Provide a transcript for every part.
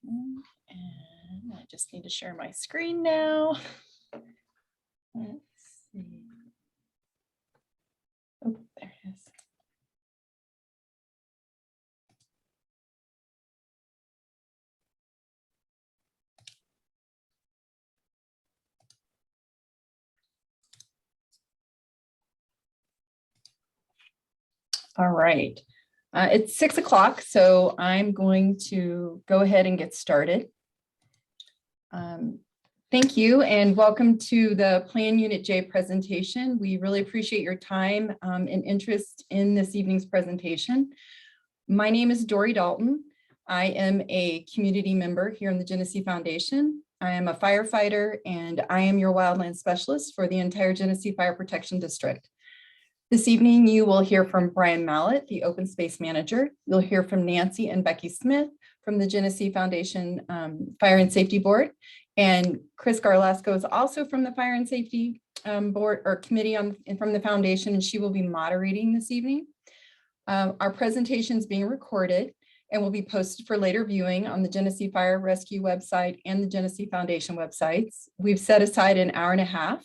And I just need to share my screen now. Let's see. Oh, there it is. All right. It's 6 o'clock, so I'm going to go ahead and get started. Thank you and welcome to the Plan Unit J presentation. We really appreciate your time and interest in this evening's presentation. My name is Dory Dalton. I am a community member here in the Genesee Foundation. I am a firefighter and I am your wildland specialist for the entire Genesee Fire Protection District. This evening, you will hear from Brian Mallett, the Open Space Manager. You'll hear from Nancy and Becky Smith from the Genesee Foundation Fire and Safety Board. And Chris Garlasco is also from the Fire and Safety Board or Committee from the Foundation, and she will be moderating this evening. Our presentation is being recorded and will be posted for later viewing on the Genesee Fire Rescue website and the Genesee Foundation websites. We've set aside an hour and a half.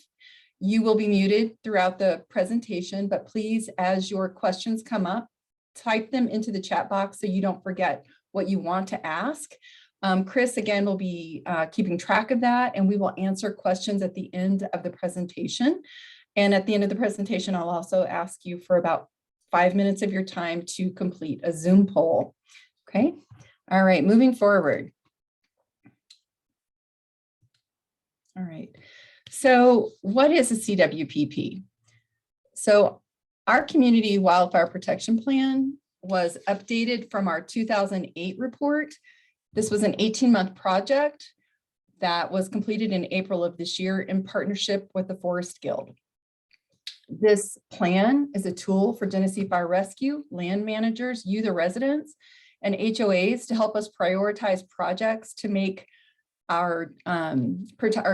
You will be muted throughout the presentation, but please, as your questions come up, type them into the chat box so you don't forget what you want to ask. Chris, again, will be keeping track of that, and we will answer questions at the end of the presentation. And at the end of the presentation, I'll also ask you for about 5 minutes of your time to complete a Zoom poll. Okay, all right, moving forward. All right. So what is a CWPP? So our Community Wildfire Protection Plan was updated from our 2008 report. This was an 18-month project that was completed in April of this year in partnership with the Forest Guild. This plan is a tool for Genesee Fire Rescue, land managers, you the residents, and HOAs to help us prioritize projects to make our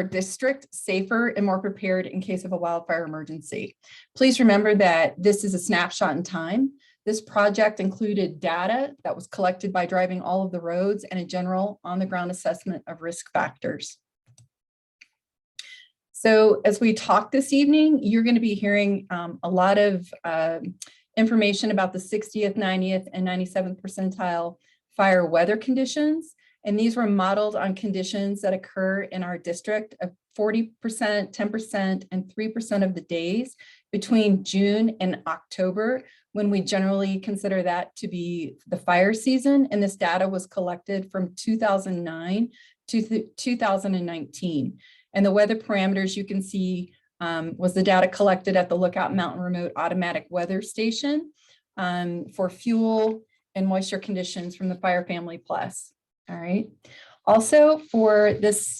district safer and more prepared in case of a wildfire emergency. Please remember that this is a snapshot in time. This project included data that was collected by driving all of the roads and a general on-the-ground assessment of risk factors. So as we talk this evening, you're going to be hearing a lot of information about the 60th, 90th, and 97th percentile fire weather conditions. And these were modeled on conditions that occur in our district of 40%, 10%, and 3% of the days between June and October, when we generally consider that to be the fire season. And this data was collected from 2009 to 2019. And the weather parameters you can see was the data collected at the Lookout Mountain Remote Automatic Weather Station for fuel and moisture conditions from the Fire Family Plus. All right. Also for this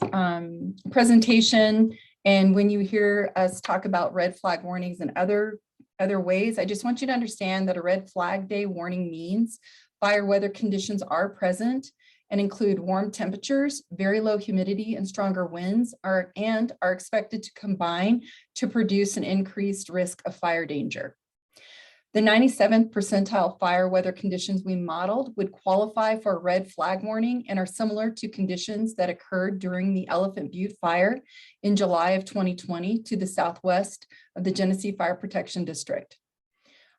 presentation, and when you hear us talk about red flag warnings and other ways, I just want you to understand that a red flag day warning means fire weather conditions are present and include warm temperatures, very low humidity, and stronger winds are expected to combine to produce an increased risk of fire danger. The 97th percentile fire weather conditions we modeled would qualify for a red flag warning and are similar to conditions that occurred during the Elephant Butte fire in July of 2020 to the southwest of the Genesee Fire Protection District.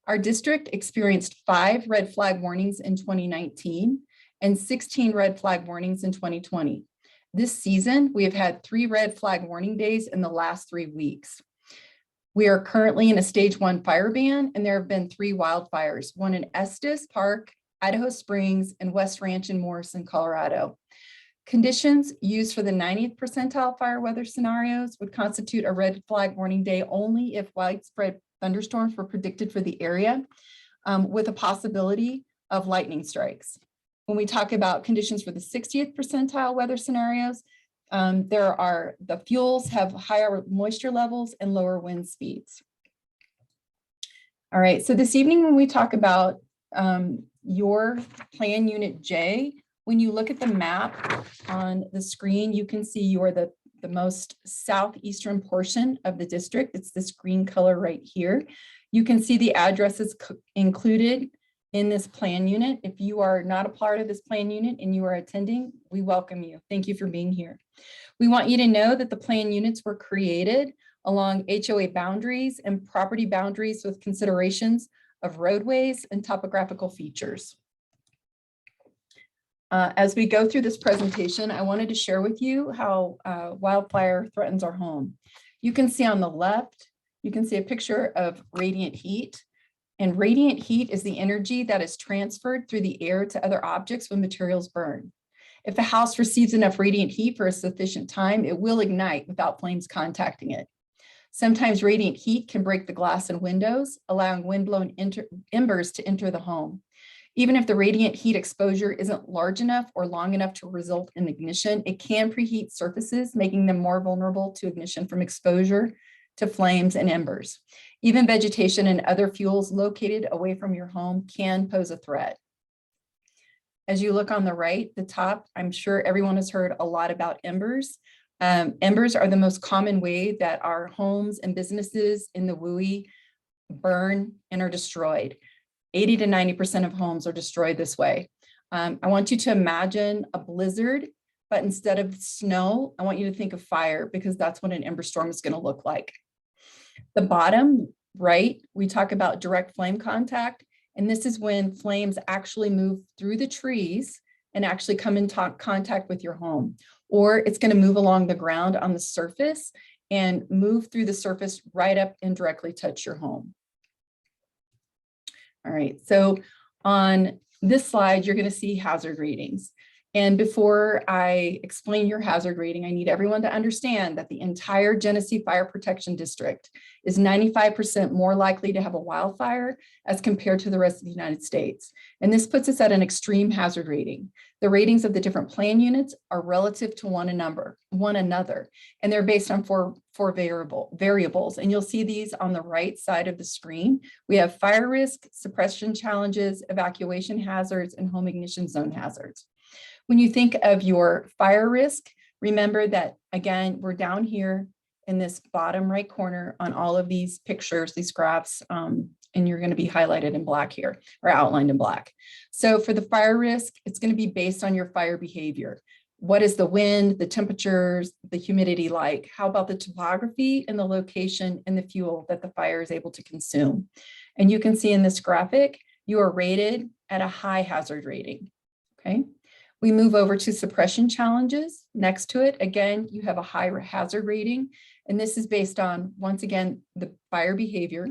Our district experienced 5 red flag warnings in 2019 and 16 red flag warnings in 2020. This season, we have had 3 red flag warning days in the last 3 weeks. We are currently in a stage 1 fire ban, and there have been 3 wildfires, one in Estes Park, Idaho Springs, and West Ranch in Morrison, Colorado. Conditions used for the 90th percentile fire weather scenarios would constitute a red flag warning day only if widespread thunderstorms were predicted for the area, with a possibility of lightning strikes. When we talk about conditions for the 60th percentile weather scenarios, the fuels have higher moisture levels and lower wind speeds. All right, so this evening when we talk about your Plan Unit J, when you look at the map on the screen, you can see you're the most southeastern portion of the district. It's this green color right here. You can see the addresses included in this plan unit. If you are not a part of this plan unit and you are attending, we welcome you. Thank you for being here. We want you to know that the plan units were created along HOA boundaries and property boundaries with considerations of roadways and topographical features. As we go through this presentation, I wanted to share with you how wildfire threatens our home. You can see on the left, you can see a picture of radiant heat. And radiant heat is the energy that is transferred through the air to other objects when materials burn. If a house receives enough radiant heat for a sufficient time, it will ignite without flames contacting it. Sometimes radiant heat can break the glass and windows, allowing windblown embers to enter the home. Even if the radiant heat exposure isn't large enough or long enough to result in ignition, it can preheat surfaces, making them more vulnerable to ignition from exposure to flames and embers. Even vegetation and other fuels located away from your home can pose a threat. As you look on the right, the top, I'm sure everyone has heard a lot about embers. Embers are the most common way that our homes and businesses in the WUI burn and are destroyed. 80 to 90% of homes are destroyed this way. I want you to imagine a blizzard, but instead of snow, I want you to think of fire, because that's what an ember storm is going to look like. The bottom right, we talk about direct flame contact, and this is when flames actually move through the trees and actually come in contact with your home, or it's going to move along the ground on the surface and move through the surface right up and directly touch your home. All right, so on this slide, you're going to see hazard ratings. And before I explain your hazard rating, I need everyone to understand that the entire Genesee Fire Protection District is 95% more likely to have a wildfire as compared to the rest of the United States. And this puts us at an extreme hazard rating. The ratings of the different plan units are relative to one another, and they're based on four variables. And you'll see these on the right side of the screen. We have fire risk, suppression challenges, evacuation hazards, and home ignition zone hazards. When you think of your fire risk, remember that, again, we're down here in this bottom right corner on all of these pictures, these graphs, and you're going to be highlighted in black here, or outlined in black. So for the fire risk, it's going to be based on your fire behavior. What is the wind, the temperatures, the humidity like? How about the topography and the location and the fuel that the fire is able to consume? And you can see in this graphic, you are rated at a high hazard rating, okay? We move over to suppression challenges. Next to it, again, you have a high hazard rating. And this is based on, once again, the fire behavior,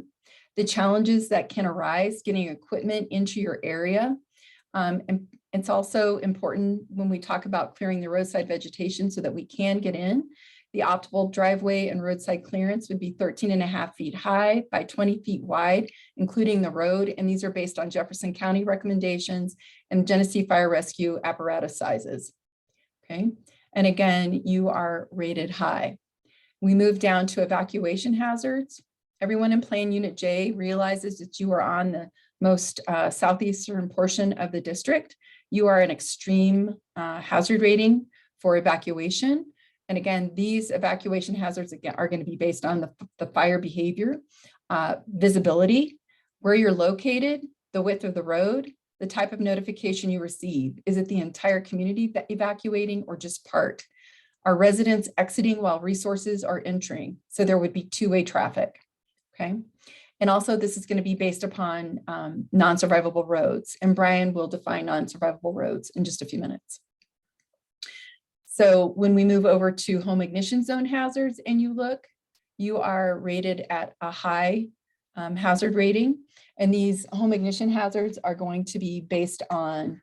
the challenges that can arise getting equipment into your area. And it's also important when we talk about clearing the roadside vegetation so that we can get in. The optimal driveway and roadside clearance would be 13.5 feet high by 20 feet wide, including the road. And these are based on Jefferson County recommendations and Genesee Fire Rescue apparatus sizes. Okay. And again, you are rated high. We move down to evacuation hazards. Everyone in Plan Unit J realizes that you are on the most southeastern portion of the district. You are an extreme hazard rating for evacuation. And again, these evacuation hazards again are going to be based on the fire behavior, visibility, where you're located, the width of the road, the type of notification you receive. Is it the entire community evacuating or just part? Are residents exiting while resources are entering? So there would be two-way traffic, okay? And also this is going to be based upon non-survivable roads. And Brian will define non-survivable roads in just a few minutes. So when we move over to home ignition zone hazards and you look, you are rated at a high hazard rating. And these home ignition hazards are going to be based on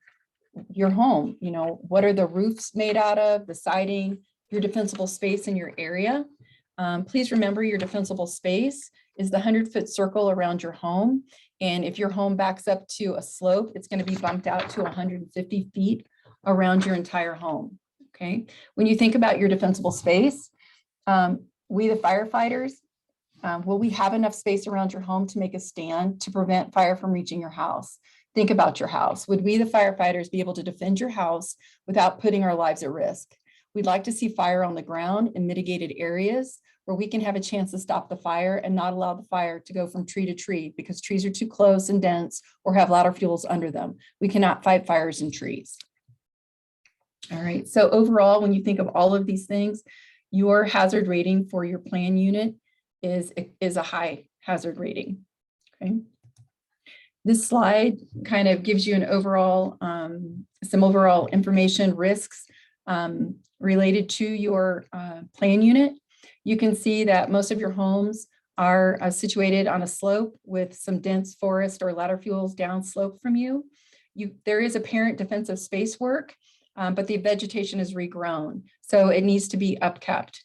your home. You know, what are the roofs made out of, the siding, your defensible space in your area. Please remember your defensible space is the 100-foot circle around your home. And if your home backs up to a slope, it's going to be bumped out to 150 feet around your entire home. Okay. When you think about your defensible space, we, the firefighters, will we have enough space around your home to make a stand to prevent fire from reaching your house? Think about your house. Would we, the firefighters, be able to defend your house without putting our lives at risk? We'd like to see fire on the ground in mitigated areas where we can have a chance to stop the fire and not allow the fire to go from tree to tree because trees are too close and dense or have ladder fuels under them. We cannot fight fires in trees. All right, so overall, when you think of all of these things, your hazard rating for your plan unit is a high hazard rating, okay? This slide kind of gives you an overall, some overall information risks related to your plan unit. You can see that most of your homes are situated on a slope with some dense forest or ladder fuels downslope from you. There is apparent defensive space work, but the vegetation is regrown, so it needs to be upkept.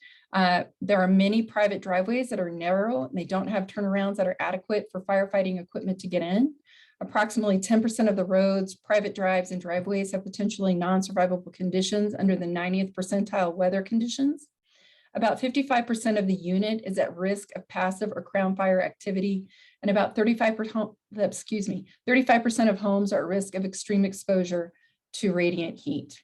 There are many private driveways that are narrow and they don't have turnarounds that are adequate for firefighting equipment to get in. Approximately 10% of the roads, private drives, and driveways have potentially non-survivable conditions under the 90th percentile weather conditions. About 55% of the unit is at risk of passive or crown fire activity, and about 35% of homes are at risk of extreme exposure to radiant heat.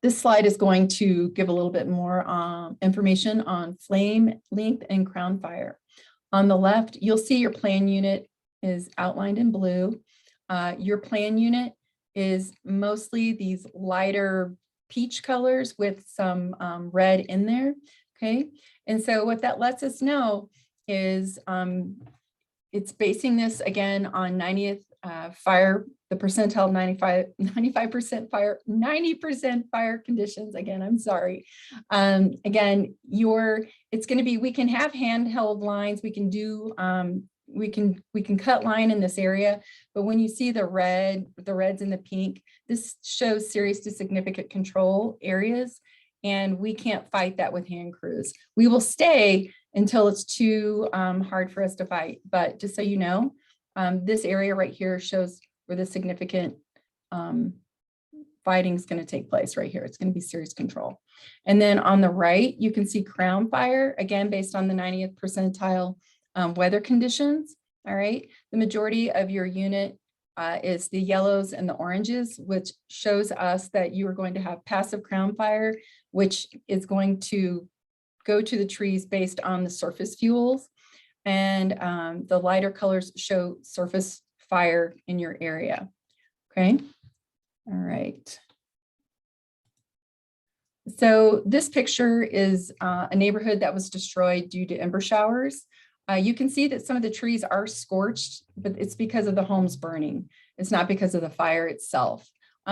This slide is going to give a little bit more information on flame length and crown fire. On the left, you'll see your plan unit is outlined in blue. Your plan unit is mostly these lighter peach colors with some red in there, okay? And so what that lets us know is it's basing this again on 90th fire, the percentile 95% fire, 90% fire conditions. Again, I'm sorry. Again, it's going to be, we can have handheld lines. We can do, we can cut line in this area, but when you see the reds and the pink, this shows serious to significant control areas, and we can't fight that with hand crews. We will stay until it's too hard for us to fight. But just so you know, this area right here shows where the significant fighting is going to take place right here. It's going to be serious control. And then on the right, you can see crown fire, again, based on the 90th percentile weather conditions. All right. The majority of your unit is the yellows and the oranges, which shows us that you are going to have passive crown fire, which is going to go to the trees based on the surface fuels. And the lighter colors show surface fire in your area. Okay. All right. So this picture is a neighborhood that was destroyed due to ember showers. You can see that some of the trees are scorched, but it's because of the homes burning. It's not because of the fire itself.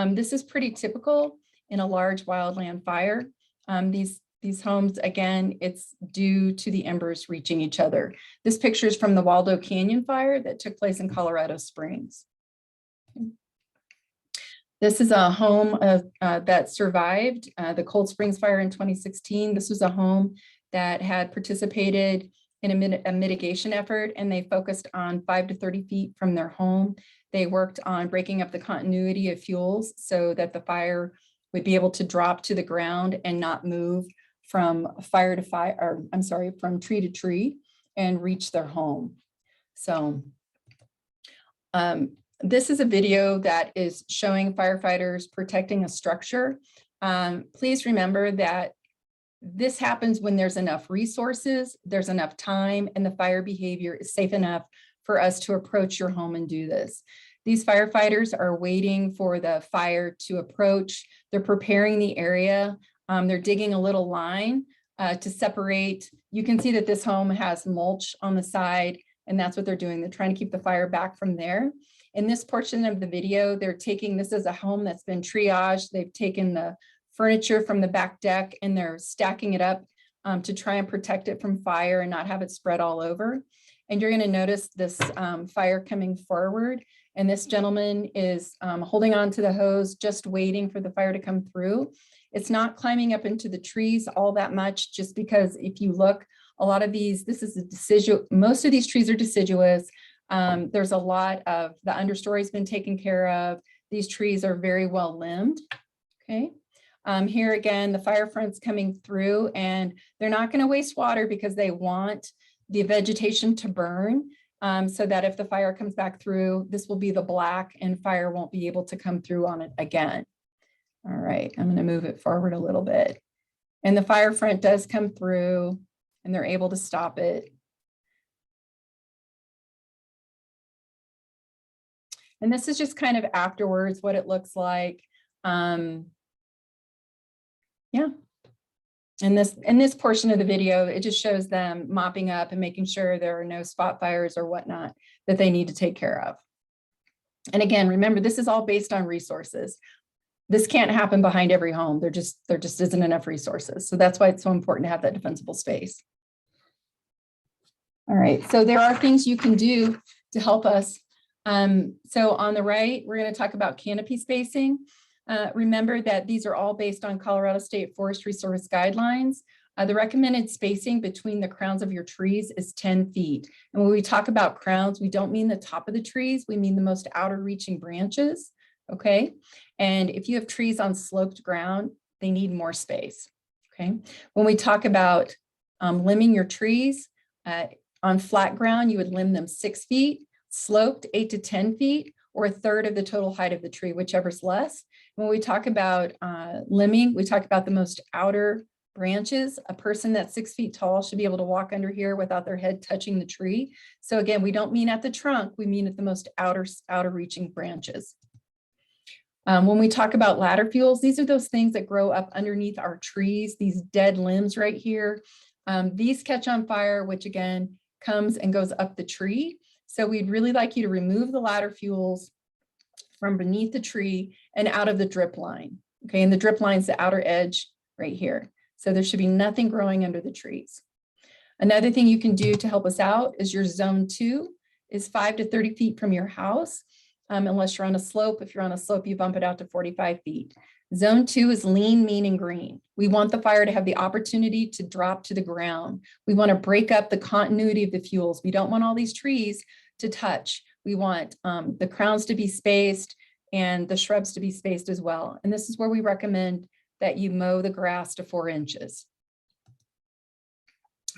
This is pretty typical in a large wildland fire. These homes, again, it's due to the embers reaching each other. This picture is from the Waldo Canyon fire that took place in Colorado Springs. This is a home that survived the Cold Springs fire in 2016. This was a home that had participated in a mitigation effort, and they focused on 5 to 30 feet from their home. They worked on breaking up the continuity of fuels so that the fire would be able to drop to the ground and not move from fire to fire, or I'm sorry, from tree to tree and reach their home. So this is a video that is showing firefighters protecting a structure. Please remember that this happens when there's enough resources, there's enough time, and the fire behavior is safe enough for us to approach your home and do this. These firefighters are waiting for the fire to approach. They're preparing the area. They're digging a little line to separate. You can see that this home has mulch on the side, and that's what they're doing. They're trying to keep the fire back from there. In this portion of the video, they're taking, this is a home that's been triaged. They've taken the furniture from the back deck and they're stacking it up to try and protect it from fire and not have it spread all over. And you're going to notice this fire coming forward. And this gentleman is holding on to the hose, just waiting for the fire to come through. It's not climbing up into the trees all that much, just because if you look, a lot of these, this is a deciduous, most of these trees are deciduous. There's a lot of, the understory's been taken care of. These trees are very well limbed, okay? Here again, the fire front's coming through, and they're not going to waste water because they want the vegetation to burn so that if the fire comes back through, this will be the black and fire won't be able to come through on it again. All right, I'm going to move it forward a little bit. And the fire front does come through and they're able to stop it. And this is just kind of afterwards what it looks like. Yeah. In this portion of the video, it just shows them mopping up and making sure there are no spot fires or whatnot that they need to take care of. And again, remember, this is all based on resources. This can't happen behind every home. There just isn't enough resources. So that's why it's so important to have that defensible space. All right, so there are things you can do to help us. So on the right, we're going to talk about canopy spacing. Remember that these are all based on Colorado State Forestry Service guidelines. The recommended spacing between the crowns of your trees is 10 feet. And when we talk about crowns, we don't mean the top of the trees, we mean the most outer reaching branches, okay? And if you have trees on sloped ground, they need more space, okay? When we talk about limbing your trees, on flat ground, you would limb them 6 feet, sloped 8 to 10 feet, or a third of the total height of the tree, whichever's less. When we talk about limbing, we talk about the most outer branches. A person that's 6 feet tall should be able to walk under here without their head touching the tree. So again, we don't mean at the trunk, we mean at the most outer reaching branches. When we talk about ladder fuels, these are those things that grow up underneath our trees, these dead limbs right here. These catch on fire, which again, comes and goes up the tree. So we'd really like you to remove the ladder fuels from beneath the tree and out of the drip line. Okay, and the drip line is the outer edge right here. So there should be nothing growing under the trees. Another thing you can do to help us out is your zone 2 is 5 to 30 feet from your house, unless you're on a slope. If you're on a slope, you bump it out to 45 feet. Zone 2 is lean, mean, and green. We want the fire to have the opportunity to drop to the ground. We want to break up the continuity of the fuels. We don't want all these trees to touch. We want the crowns to be spaced and the shrubs to be spaced as well. And this is where we recommend that you mow the grass to 4 inches.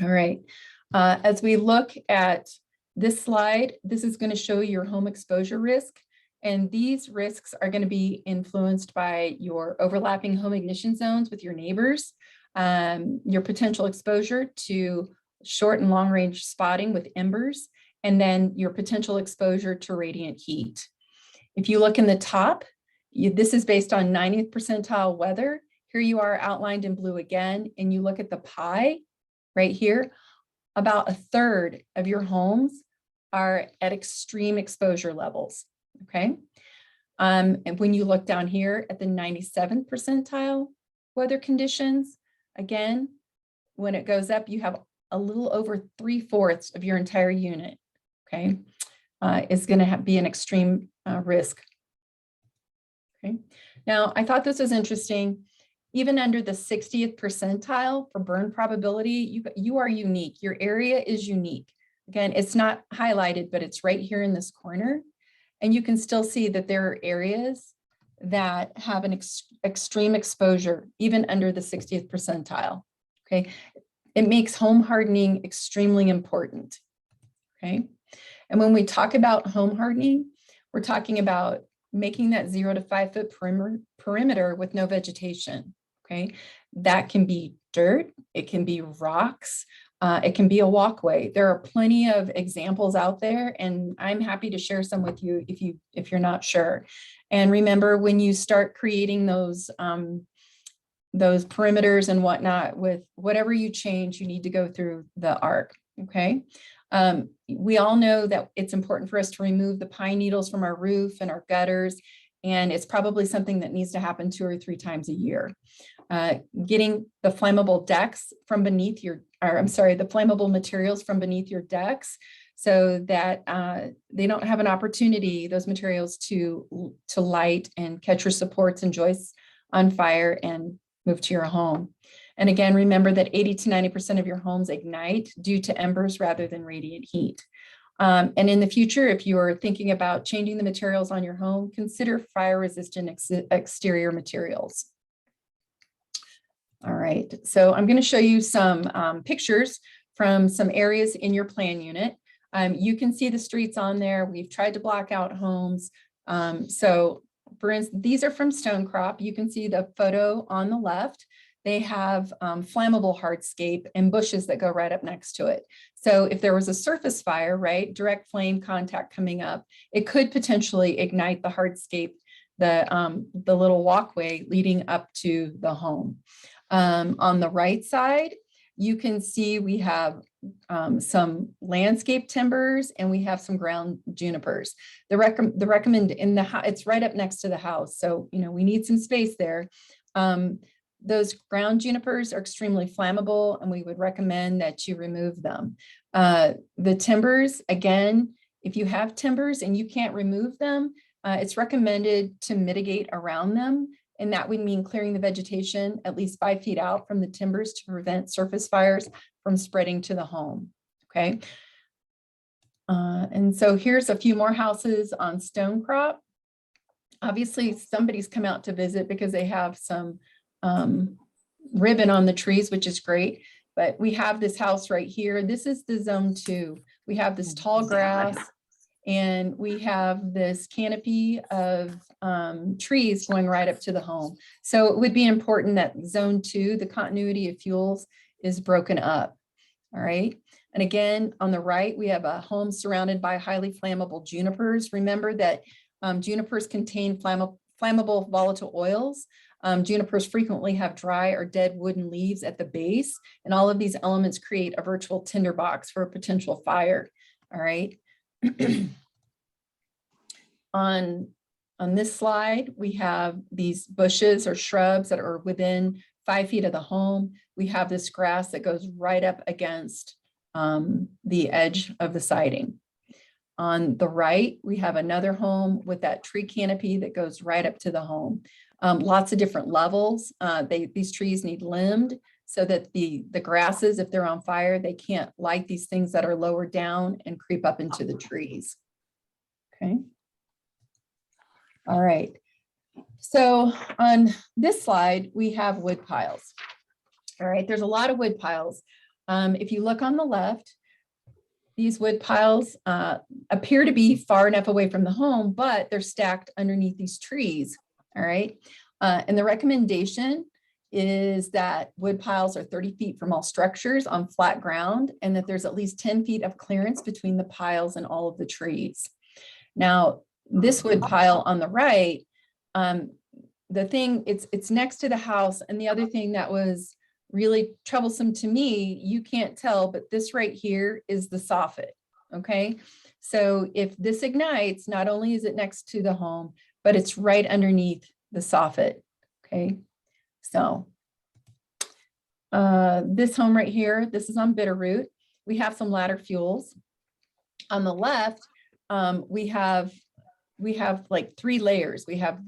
All right, as we look at this slide, this is going to show your home exposure risk. And these risks are going to be influenced by your overlapping home ignition zones with your neighbors, your potential exposure to short and long range spotting with embers, and then your potential exposure to radiant heat. If you look in the top, this is based on 90th percentile weather. Here you are outlined in blue again, and you look at the pie right here, about a third of your homes are at extreme exposure levels, okay? And when you look down here at the 97th percentile weather conditions, again, when it goes up, you have a little over 3/4 of your entire unit, okay, is gonna be an extreme risk, okay? Now, I thought this was interesting. Even under the 60th percentile for burn probability, you are unique. Your area is unique. Again, it's not highlighted, but it's right here in this corner. And you can still see that there are areas that have an extreme exposure, even under the 60th percentile, okay? It makes home hardening extremely important, okay? And when we talk about home hardening, we're talking about making that 0 to 5 foot perimeter with no vegetation. Okay, that can be dirt, it can be rocks, it can be a walkway. There are plenty of examples out there, and I'm happy to share some with you if you're not sure. And remember, when you start creating those perimeters and whatnot, with whatever you change, you need to go through the ARC. Okay. We all know that it's important for us to remove the pine needles from our roof and our gutters, and it's probably something that needs to happen 2 or 3 times a year. Getting the flammable decks from beneath your, or I'm sorry, the flammable materials from beneath your decks so that they don't have an opportunity, those materials to light and catch your supports and joists on fire and move to your home. And again, remember that 80 to 90% of your homes ignite due to embers rather than radiant heat. And in the future, if you are thinking about changing the materials on your home, consider fire-resistant exterior materials. All right, so I'm going to show you some pictures from some areas in your plan unit. You can see the streets on there. We've tried to block out homes. So for instance, these are from Stonecrop. You can see the photo on the left. they have flammable hardscape and bushes that go right up next to it. So if there was a surface fire, right, direct flame contact coming up, it could potentially ignite the hardscape, the little walkway leading up to the home. On the right side, you can see we have some landscape timbers and we have some ground junipers. The recommend in the house, it's right up next to the house. So, you know, we need some space there. Those ground junipers are extremely flammable and we would recommend that you remove them. The timbers, again, if you have timbers and you can't remove them, it's recommended to mitigate around them. And that would mean clearing the vegetation at least 5 feet out from the timbers to prevent surface fires from spreading to the home, okay? And so here's a few more houses on Stonecrop. Obviously, somebody's come out to visit because they have some ribbon on the trees, which is great. But we have this house right here. This is the zone 2. We have this tall grass and we have this canopy of trees going right up to the home. So it would be important that zone 2, the continuity of fuels, is broken up. All right. And again, on the right, we have a home surrounded by highly flammable junipers. Remember that junipers contain flammable volatile oils. Junipers frequently have dry or dead wooden leaves at the base, and all of these elements create a virtual tinderbox for a potential fire. All right. On this slide, we have these bushes or shrubs that are within 5 feet of the home. We have this grass that goes right up against the edge of the siding. On the right, we have another home with that tree canopy that goes right up to the home. Lots of different levels. These trees need limbed so that the grasses, if they're on fire, they can't light these things that are lower down and creep up into the trees. Okay. All right. So on this slide, we have wood piles. All right. There's a lot of wood piles. If you look on the left, these wood piles appear to be far enough away from the home, but they're stacked underneath these trees. All right. And the recommendation is that wood piles are 30 feet from all structures on flat ground, and that there's at least 10 feet of clearance between the piles and all of the trees. Now, this wood pile on the right, the thing, it's next to the house. And the other thing that was really troublesome to me, you can't tell, but this right here is the soffit. Okay. So if this ignites, not only is it next to the home, but it's right underneath the soffit. Okay. So this home right here, this is on Bitterroot. We have some ladder fuels. On the left, we have like 3 layers. We have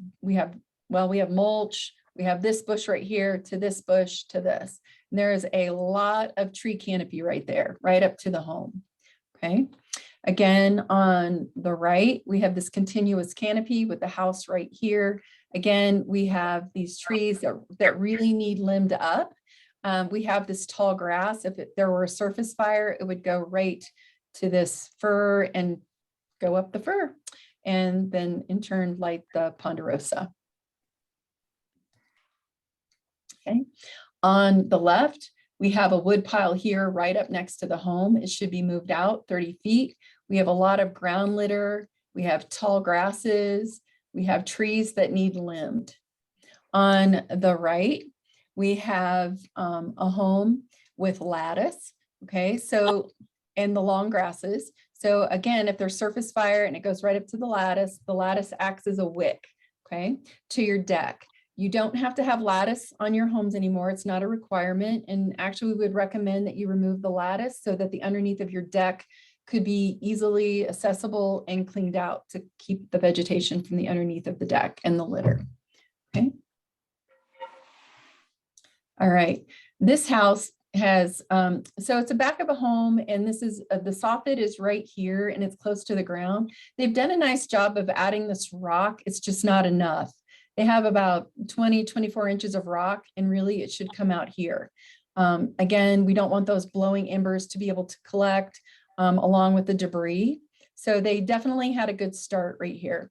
mulch, we have this bush right here to this bush to this. And there is a lot of tree canopy right there, right up to the home. Okay. Again, on the right, we have this continuous canopy with the house right here. Again, we have these trees that really need limbed up. We have this tall grass. If there were a surface fire, it would go right to this fir and go up the fir, and then in turn light the ponderosa. Okay. On the left, we have a wood pile here right up next to the home. It should be moved out 30 feet. We have a lot of ground litter. We have tall grasses. We have trees that need limbed. On the right, we have a home with lattice. Okay, so, and the long grasses. So again, if there's surface fire and it goes right up to the lattice acts as a wick, okay, to your deck. You don't have to have lattice on your homes anymore. It's not a requirement. And actually we would recommend that you remove the lattice so that the underneath of your deck could be easily accessible and cleaned out to keep the vegetation from the underneath of the deck and the litter. Okay. All right. This house has, so it's a back of a home, and this is, the soffit is right here and it's close to the ground. They've done a nice job of adding this rock. It's just not enough. They have about 24 inches of rock, and really it should come out here. Again, we don't want those blowing embers to be able to collect along with the debris. So they definitely had a good start right here.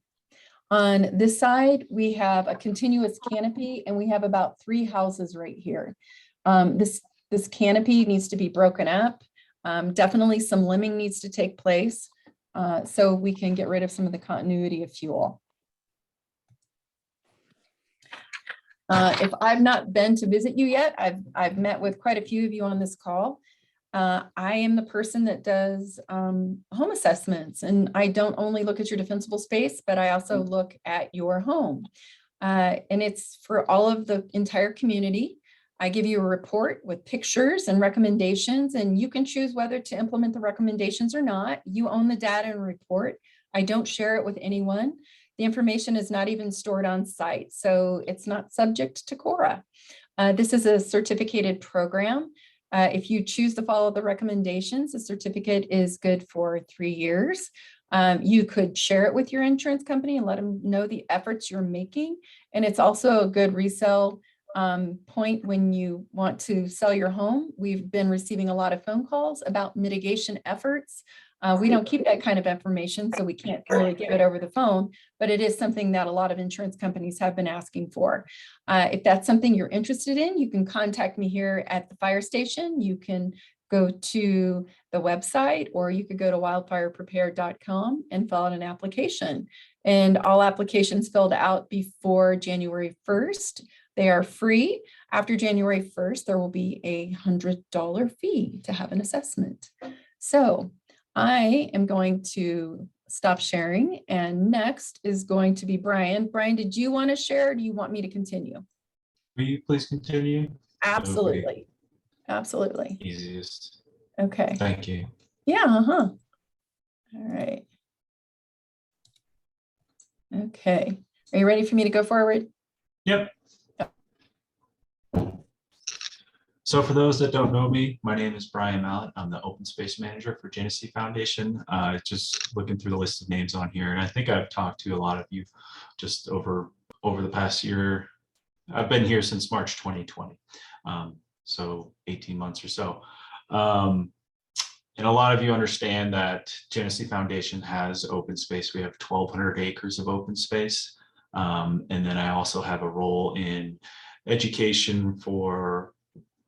On this side, we have a continuous canopy and we have about 3 houses right here. This canopy needs to be broken up. Definitely some limbing needs to take place so we can get rid of some of the continuity of fuel. If I've not been to visit you yet, I've met with quite a few of you on this call. I am the person that does home assessments, and I don't only look at your defensible space, but I also look at your home. And it's for all of the entire community. I give you a report with pictures and recommendations, and you can choose whether to implement the recommendations or not. You own the data and report. I don't share it with anyone. The information is not even stored on site, so it's not subject to CORA. This is a certificated program. If you choose to follow the recommendations, the certificate is good for 3 years. You could share it with your insurance company and let them know the efforts you're making. And it's also a good resale point when you want to sell your home. We've been receiving a lot of phone calls about mitigation efforts. We don't keep that kind of information, so we can't really give it over the phone, but it is something that a lot of insurance companies have been asking for. If that's something you're interested in, you can contact me here at the fire station. You can go to the website, or you could go to wildfireprepared.com and fill out an application. And all applications filled out before January 1st. They are free. After January 1st, there will be a $100 fee to have an assessment. So I am going to stop sharing, and next is going to be Brian. Brian, did you want to share, or do you want me to continue? Will you please continue? Absolutely. Absolutely. Easiest. Okay. Thank you. Yeah. All right. Okay. Are you ready for me to go forward? Yep. So for those that don't know me, my name is Brian Mallett. I'm the Open Space Manager for Genesee Foundation. Just looking through the list of names on here, and I think I've talked to a lot of you just over the past year. I've been here since March 2020, so 18 months or so. And a lot of you understand that Genesee Foundation has open space. We have 1,200 acres of open space. And then I also have a role in education for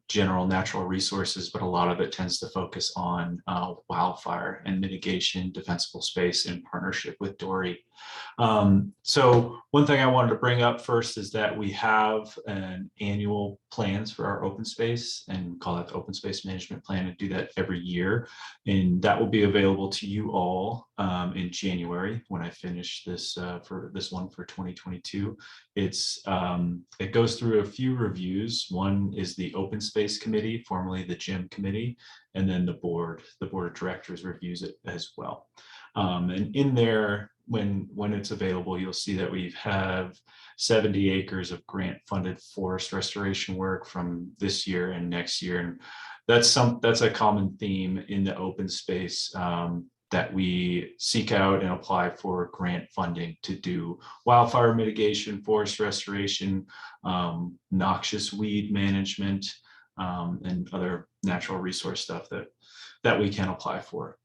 general natural resources, but a lot of it tends to focus on wildfire and mitigation, defensible space in partnership with Dory. So one thing I wanted to bring up first is that we have an annual plans for our open space, and call it the Open Space Management Plan, and do that every year. And that will be available to you all in January when I finish this for this one for 2022. It goes through a few reviews. One is the Open Space Committee, formerly the GYM Committee, and then the board of directors reviews it as well. And in there, when it's available, you'll see that we have 70 acres of grant funded forest restoration work from this year and next year. And that's a common theme in the open space, that we seek out and apply for grant funding to do wildfire mitigation, forest restoration, noxious weed management, and other natural resource stuff that we can apply for.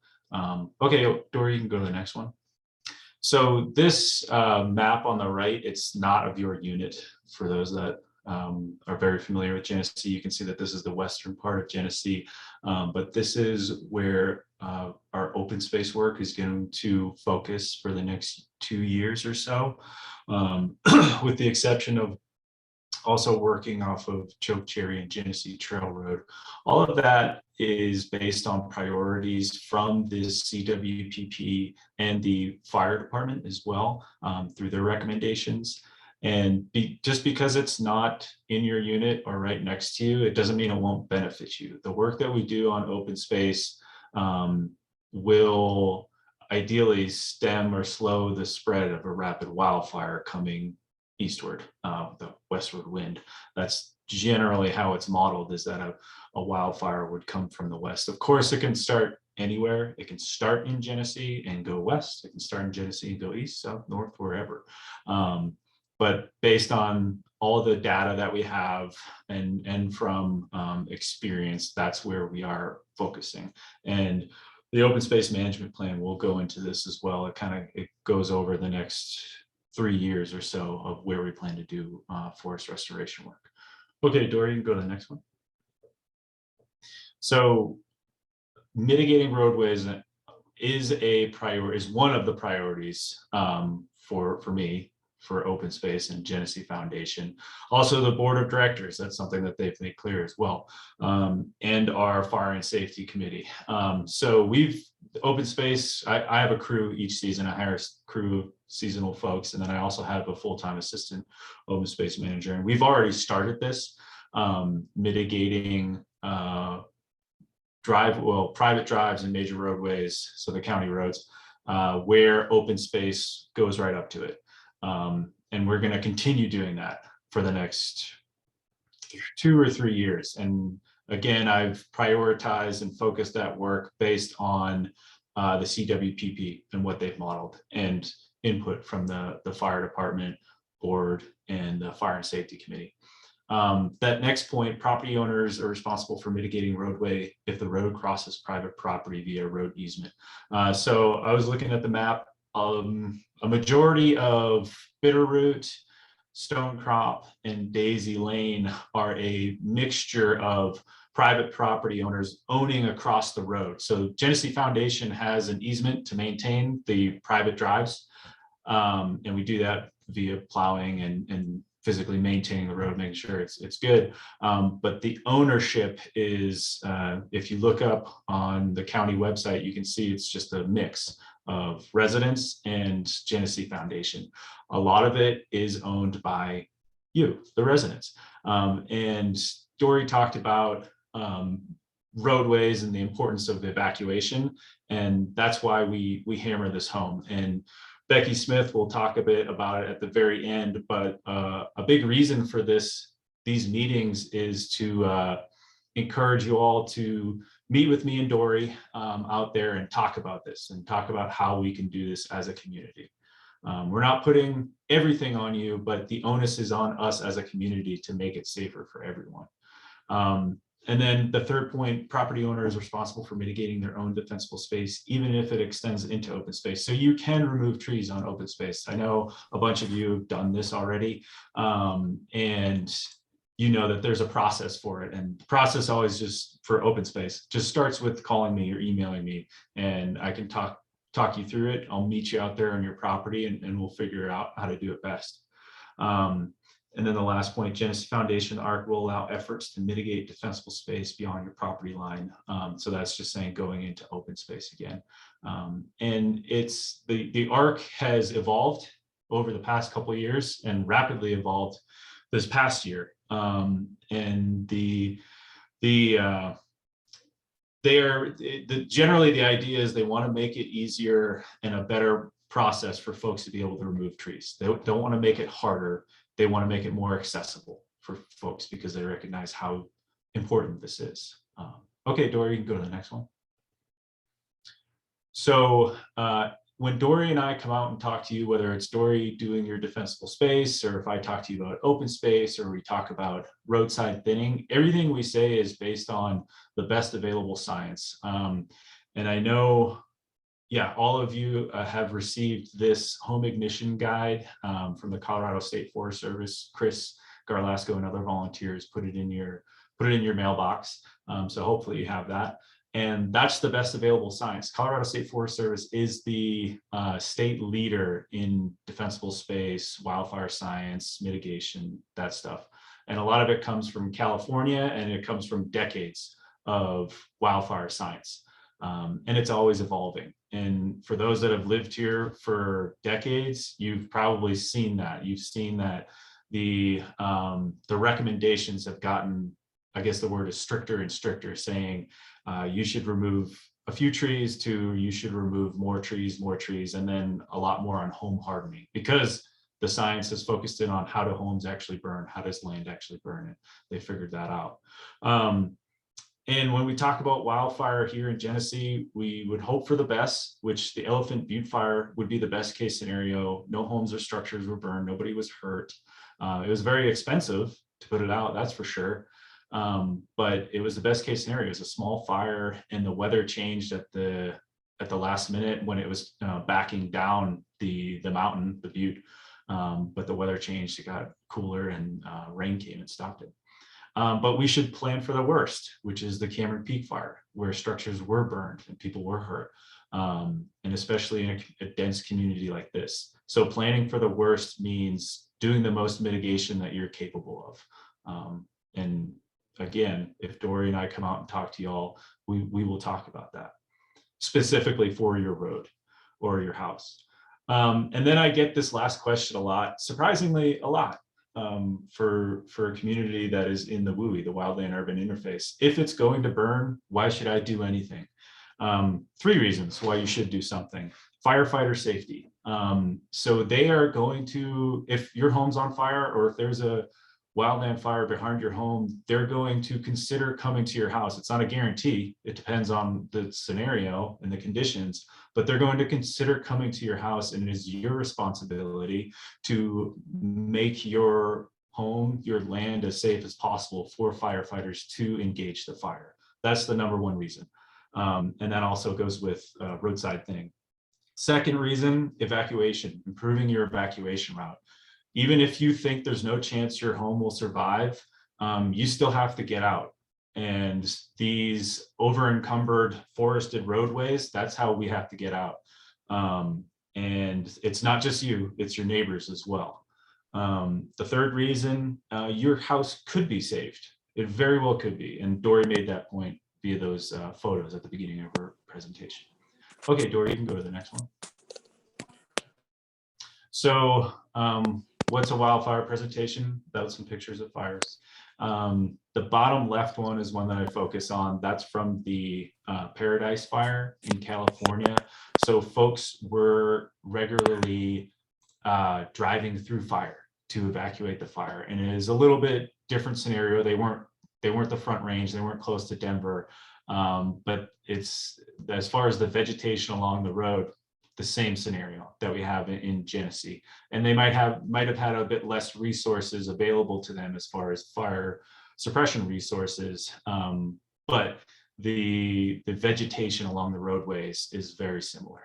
Okay, Dory, you can go to the next one. So this map on the right, it's not of your unit. For those that are very familiar with Genesee, you can see that this is the western part of Genesee, but this is where our open space work is going to focus for the next 2 years or so, with the exception of also working off of Chokecherry and Genesee Trail Road. All of that is based on priorities from the CWPP and the fire department as well, through their recommendations. And just because it's not in your unit or right next to you, it doesn't mean it won't benefit you. The work that we do on open space will ideally stem or slow the spread of a rapid wildfire coming eastward, the westward wind. That's generally how it's modeled, is that a wildfire would come from the west. Of course, it can start anywhere. It can start in Genesee and go west. It can start in Genesee and go east, south, north, wherever. But based on all the data that we have and from experience, that's where we are focusing. And the Open Space Management Plan will go into this as well. It goes over the next 3 years or so of where we plan to do forest restoration work. Okay, Dory, you can go to the next one. So mitigating roadways is one of the priorities for me, for open space and Genesee Foundation. Also the board of directors, that's something that they've made clear as well, and our fire and safety committee. So open space, I have a crew each season. I hire a crew of seasonal folks, and then I also have a full-time assistant open space manager. And we've already started this mitigating private drives and major roadways, so the county roads, where open space goes right up to it. And we're going to continue doing that for the next 2 or 3 years. And again, I've prioritized and focused that work based on the CWPP and what they've modeled, and input from the fire department, board, and the fire and safety committee. That next point, property owners are responsible for mitigating roadway if the road crosses private property via road easement. So I was looking at the map. A majority of Bitterroot, Stonecrop, and Daisy Lane are a mixture of private property owners owning across the road. So Genesee Foundation has an easement to maintain the private drives, and we do that via plowing and physically maintaining the road, making sure it's good. But the ownership is, if you look up on the county website, you can see it's just a mix of residents and Genesee Foundation. A lot of it is owned by you, the residents. And Dory talked about roadways and the importance of evacuation, and that's why we hammer this home. And Becky Smith will talk a bit about it at the very end, but a big reason for these meetings is to encourage you all to meet with me and Dory out there and talk about this, and talk about how we can do this as a community. We're not putting everything on you, but the onus is on us as a community to make it safer for everyone. And then the third point, property owner is responsible for mitigating their own defensible space, even if it extends into open space. So you can remove trees on open space. I know a bunch of you have done this already, and you know that there's a process for it. And the process always, just for open space, just starts with calling me or emailing me, and I can talk you through it. I'll meet you out there on your property, and we'll figure out how to do it best. And then the last point, Genesee Foundation ARC will allow efforts to mitigate defensible space beyond your property line. So that's just saying going into open space again. And it's the ARC has evolved over the past couple of years, and rapidly evolved this past year. And generally the idea is they want to make it easier and a better process for folks to be able to remove trees. They don't want to make it harder. They want to make it more accessible for folks, because they recognize how important this is. Okay, Dory, you can go to the next one. So when Dory and I come out and talk to you, whether it's Dory doing your defensible space, or if I talk to you about open space, or we talk about roadside thinning, everything we say is based on the best available science. And I know, yeah, all of you have received this home ignition guide from the Colorado State Forest Service. Chris Garlasco and other volunteers put it in your mailbox. So hopefully you have that. And that's the best available science. Colorado State Forest Service is the state leader in defensible space, wildfire science, mitigation, that stuff. And a lot of it comes from California, and it comes from decades of wildfire science. And it's always evolving. And for those that have lived here for decades, you've probably seen that. You've seen that the recommendations have gotten, I guess the word is stricter and stricter, saying you should remove a few trees to you should remove more trees, and then a lot more on home hardening, because the science has focused in on how do homes actually burn, how does land actually burn it. They figured that out. And when we talk about wildfire here in Genesee, we would hope for the best, which the Elephant Butte fire would be the best case scenario. No homes or structures were burned. Nobody was hurt. It was very expensive to put it out, that's for sure. But it was the best case scenario. It was a small fire, and the weather changed at the last minute when it was backing down the mountain, the Butte. But the weather changed, it got cooler, and rain came and stopped it. But we should plan for the worst, which is the Cameron Peak fire, where structures were burned and people were hurt, and especially in a dense community like this. So planning for the worst means doing the most mitigation that you're capable of. And again, if Dory and I come out and talk to y'all, we will talk about that specifically for your road or your house. And then I get this last question a lot, surprisingly a lot, for a community that is in the WUI, the wildland urban interface. If it's going to burn, why should I do anything? 3 reasons why you should do something. Firefighter safety. So they are going to, if your home's on fire or if there's a wildland fire behind your home, they're going to consider coming to your house. It's not a guarantee. It depends on the scenario and the conditions, but they're going to consider coming to your house, and it is your responsibility to make your home, your land as safe as possible for firefighters to engage the fire. That's the #1 reason. And that also goes with roadside thinning. Second reason, evacuation, improving your evacuation route. Even if you think there's no chance your home will survive, you still have to get out. And these over-encumbered forested roadways, that's how we have to get out. And it's not just you, it's your neighbors as well. The third reason, your house could be saved. It very well could be. And Dory made that point via those photos at the beginning of her presentation. Okay, Dory, you can go to the next one. So what's a wildfire presentation? That was some pictures of fires. The bottom left one is one that I focus on. That's from the Paradise Fire in California. So folks were regularly driving through fire to evacuate the fire. And it is a little bit different scenario. They weren't the Front Range, they weren't close to Denver. But it's, as far as the vegetation along the road, the same scenario that we have in Genesee, and they might have had a bit less resources available to them as far as fire suppression resources, but the vegetation along the roadways is very similar,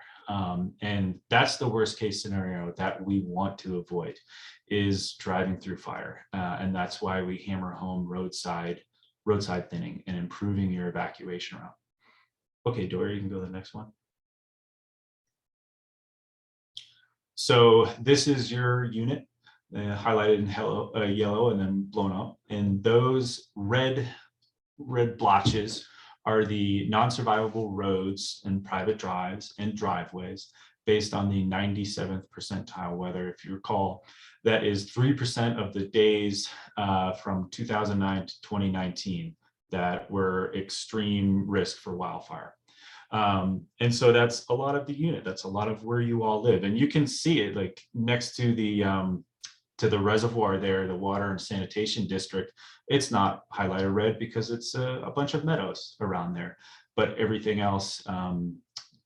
and that's the worst case scenario that we want to avoid, is driving through fire, and that's why we hammer home roadside thinning and improving your evacuation route. Okay, Dory, you can go to the next one. So this is your unit, highlighted in yellow and then blown up. And those red blotches are the non-survivable roads and private drives and driveways based on the 97th percentile weather. If you recall, that is 3% of the days from 2009 to 2019 that were extreme risk for wildfire. And so that's a lot of the unit. That's a lot of where you all live, and you can see it like next to the reservoir there, the water and sanitation district. It's not highlighted red because it's a bunch of meadows around there, but everything else,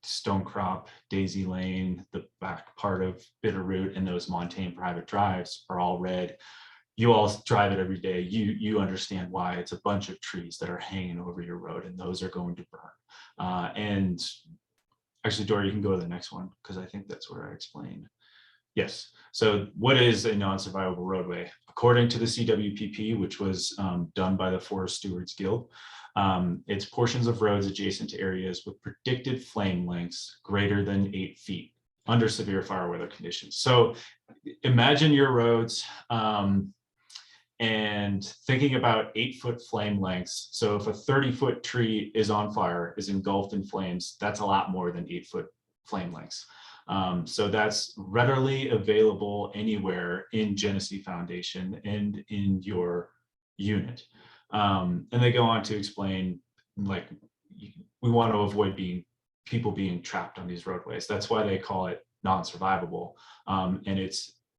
Stonecrop, Daisy Lane, the back part of Bitterroot, and those Montane private drives are all red. You all drive it every day. You understand why. It's a bunch of trees that are hanging over your road, and those are going to burn. And actually, Dory, you can go to the next one because I think that's where I explained. Yes. So what is a non-survivable roadway? According to the CWPP, which was done by the Forest Stewards Guild, it's portions of roads adjacent to areas with predicted flame lengths greater than 8 feet under severe fire weather conditions. So imagine your roads, and thinking about 8-foot flame lengths. So if a 30-foot tree is on fire, is engulfed in flames, that's a lot more than 8-foot flame lengths. So that's readily available anywhere in Genesee Foundation and in your unit. And they go on to explain, like, we want to avoid people being trapped on these roadways. That's why they call it non-survivable. And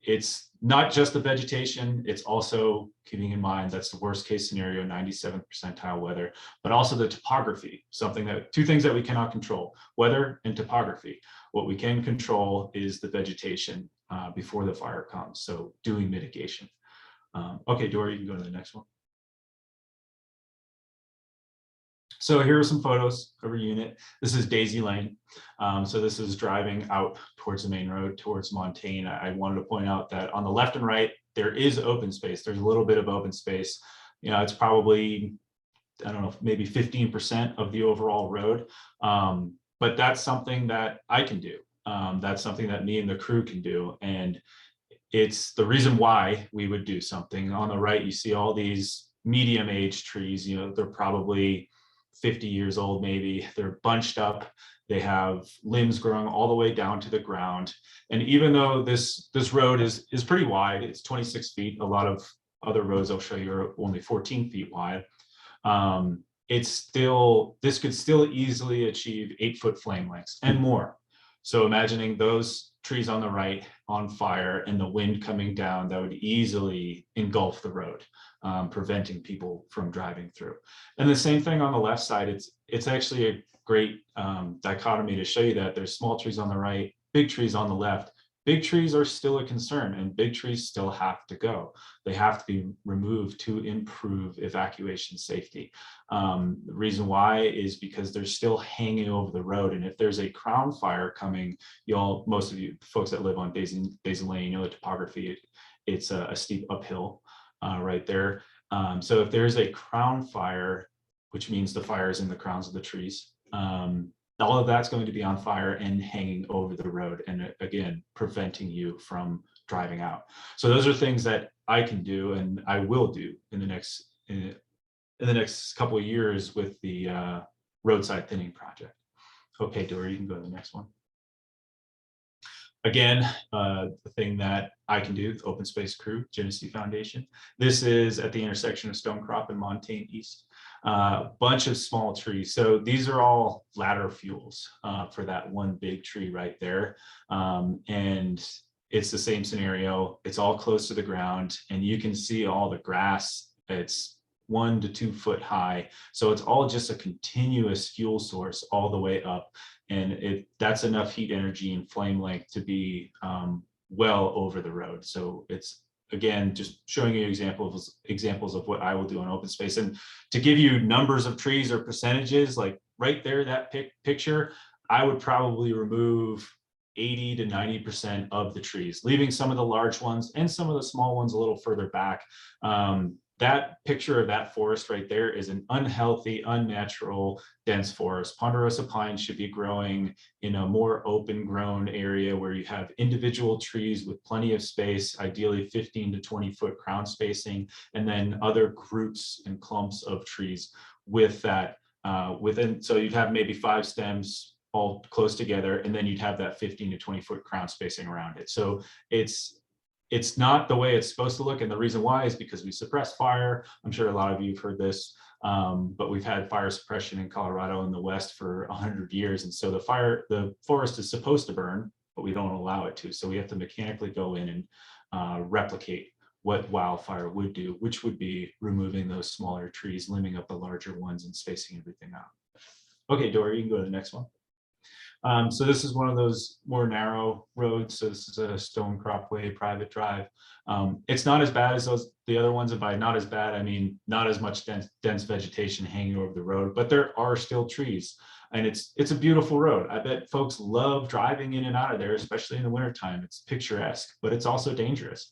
it's not just the vegetation, it's also keeping in mind that's the worst case scenario, 97th percentile weather, but also the topography, two things that we cannot control, weather and topography. What we can control is the vegetation before the fire comes, so doing mitigation. Okay, Dory, you can go to the next one. So here are some photos of our unit. This is Daisy Lane. So this is driving out towards the main road, towards Montaigne. I wanted to point out that on the left and right, there is open space. There's a little bit of open space. You know, it's probably, I don't know, maybe 15% of the overall road. But that's something that I can do. That's something that me and the crew can do. And it's the reason why we would do something. On the right, you see all these medium-aged trees. You know, they're probably 50 years old, maybe. They're bunched up. They have limbs growing all the way down to the ground. And even though this road is pretty wide, it's 26 feet. A lot of other roads I'll show you are only 14 feet wide. This could still easily achieve 8-foot flame lengths and more. So imagining those trees on the right on fire and the wind coming down, that would easily engulf the road, preventing people from driving through. And the same thing on the left side. It's actually a great dichotomy to show you that there's small trees on the right, big trees on the left. Big trees are still a concern, and big trees still have to go. They have to be removed to improve evacuation safety. The reason why is because they're still hanging over the road. And if there's a crown fire coming, most of you folks that live on Daisy Lane, you know the topography, it's a steep uphill right there. So if there's a crown fire, which means the fire is in the crowns of the trees, all of that's going to be on fire and hanging over the road, and again, preventing you from driving out. So those are things that I can do and I will do in the next couple of years with the roadside thinning project. Okay, Dory, you can go to the next one. Again, the thing that I can do, Open Space Crew, Genesee Foundation. This is at the intersection of Stonecrop and Montaigne East. Bunch of small trees. So these are all ladder fuels for that one big tree right there. And it's the same scenario. It's all close to the ground, and you can see all the grass. It's 1 to 2 foot high. So it's all just a continuous fuel source all the way up. And that's enough heat energy and flame length to be well over the road. So it's, again, just showing you examples of what I will do in open space. And to give you numbers of trees or percentages, like right there, that picture, I would probably remove 80 to 90% of the trees, leaving some of the large ones and some of the small ones a little further back. That picture of that forest right there is an unhealthy, unnatural, dense forest. Ponderosa pine should be growing in a more open grown area where you have individual trees with plenty of space, ideally 15 to 20 foot crown spacing, and then other groups and clumps of trees with that within. So you'd have maybe 5 stems all close together, and then you'd have that 15 to 20 foot crown spacing around it. So it's not the way it's supposed to look. And the reason why is because we suppress fire. I'm sure a lot of you have heard this, but we've had fire suppression in Colorado in the West for 100 years. And so the forest is supposed to burn, but we don't allow it to. So we have to mechanically go in and replicate what wildfire would do, which would be removing those smaller trees, limbing up the larger ones and spacing everything out. Okay, Dory, you can go to the next one. So this is one of those more narrow roads. So this is a Stonecrop Way private drive. It's not as bad as the other ones. And by not as bad, I mean not as much dense vegetation hanging over the road, but there are still trees. And it's a beautiful road. I bet folks love driving in and out of there, especially in the wintertime. It's picturesque, but it's also dangerous.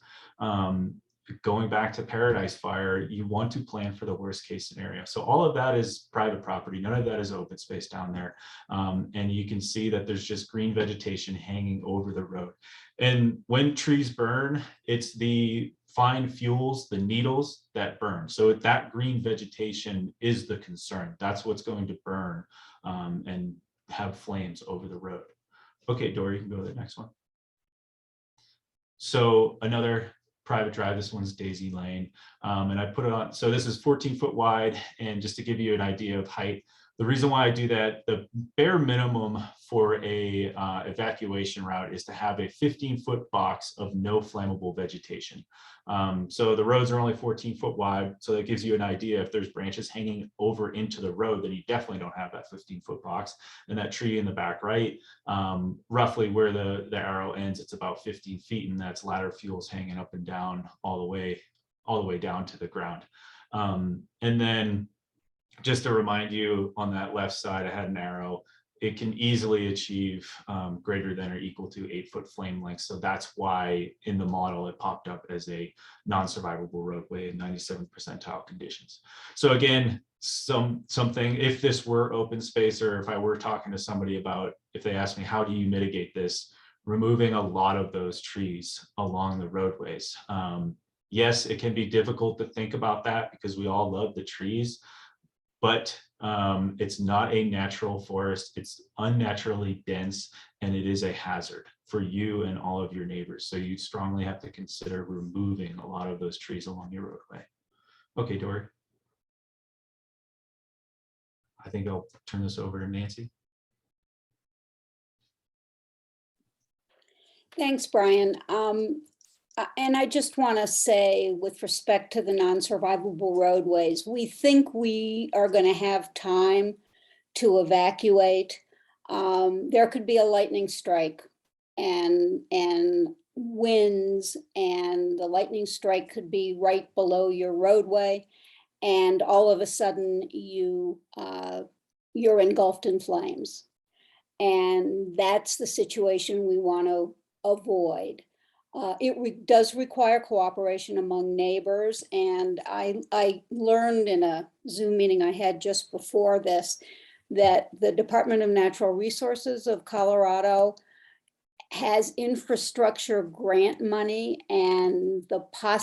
Going back to Paradise Fire, you want to plan for the worst case scenario. So all of that is private property. None of that is open space down there. And you can see that there's just green vegetation hanging over the road. And when trees burn, it's the fine fuels, the needles that burn. So that green vegetation is the concern. That's what's going to burn and have flames over the road. Okay, Dory, you can go to the next one. So another private drive, this one's Daisy Lane, and I put it on. So this is 14 foot wide, and just to give you an idea of height, the reason why I do that, the bare minimum for a evacuation route is to have a 15-foot box of no flammable vegetation. So the roads are only 14 foot wide, so that gives you an idea. If there's branches hanging over into the road, then you definitely don't have that 15-foot box. And that tree in the back right, roughly where the arrow ends, it's about 15 feet, and that's ladder fuels hanging up and down all the way down to the ground. And then just to remind you, on that left side, I had an arrow. It can easily achieve greater than or equal to 8-foot flame length. So that's why in the model it popped up as a non-survivable roadway in 97th percentile conditions. So again, something, if this were open space, or if I were talking to somebody about, if they asked me, how do you mitigate this? Removing a lot of those trees along the roadways. Yes, it can be difficult to think about that because we all love the trees, but it's not a natural forest. It's unnaturally dense, and it is a hazard for you and all of your neighbors. So you strongly have to consider removing a lot of those trees along your roadway. Okay, Dory. I think I'll turn this over to Nancy. Thanks, Brian. And I just want to say, with respect to the non-survivable roadways, we think we are going to have time to evacuate. There could be a lightning strike and winds, and the lightning strike could be right below your roadway, and all of a sudden you're engulfed in flames. And that's the situation we want to avoid. It does require cooperation among neighbors. And I learned in a Zoom meeting I had just before this that the Department of Natural Resources of Colorado has infrastructure grant money and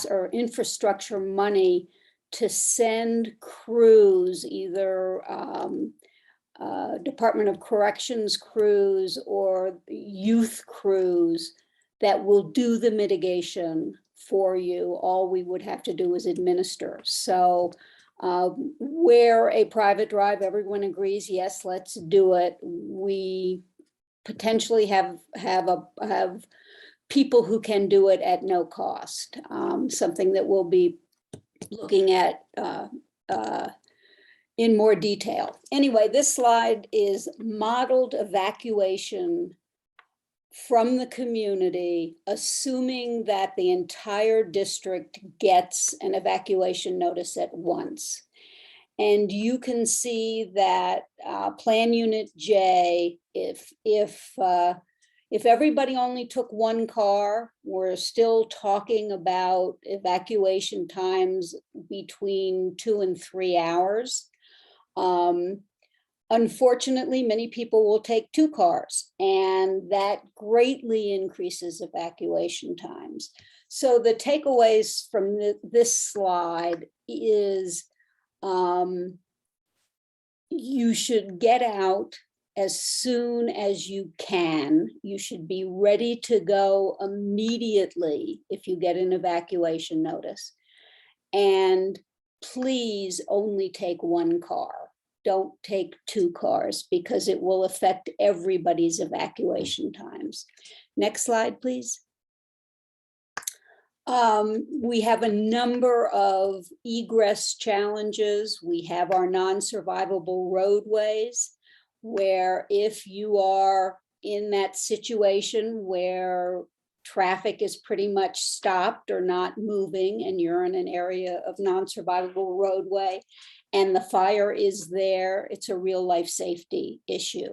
or infrastructure money to send crews, either Department of Corrections crews or youth crews, that will do the mitigation for you. All we would have to do is administer. So where a private drive, everyone agrees, yes, let's do it. We potentially have people who can do it at no cost, something that we'll be looking at in more detail. Anyway, this slide is modeled evacuation from the community, assuming that the entire district gets an evacuation notice at once. And you can see that Plan Unit J, if everybody only took one car, we're still talking about evacuation times between 2 and 3 hours. Unfortunately, many people will take 2 cars, and that greatly increases evacuation times. So the takeaways from this slide is you should get out as soon as you can. You should be ready to go immediately if you get an evacuation notice. And please only take 1 car. Don't take 2 cars, because it will affect everybody's evacuation times. Next slide, please. We have a number of egress challenges. We have our non-survivable roadways, where if you are in that situation where traffic is pretty much stopped or not moving, and you're in an area of non-survivable roadway, and the fire is there, it's a real life safety issue.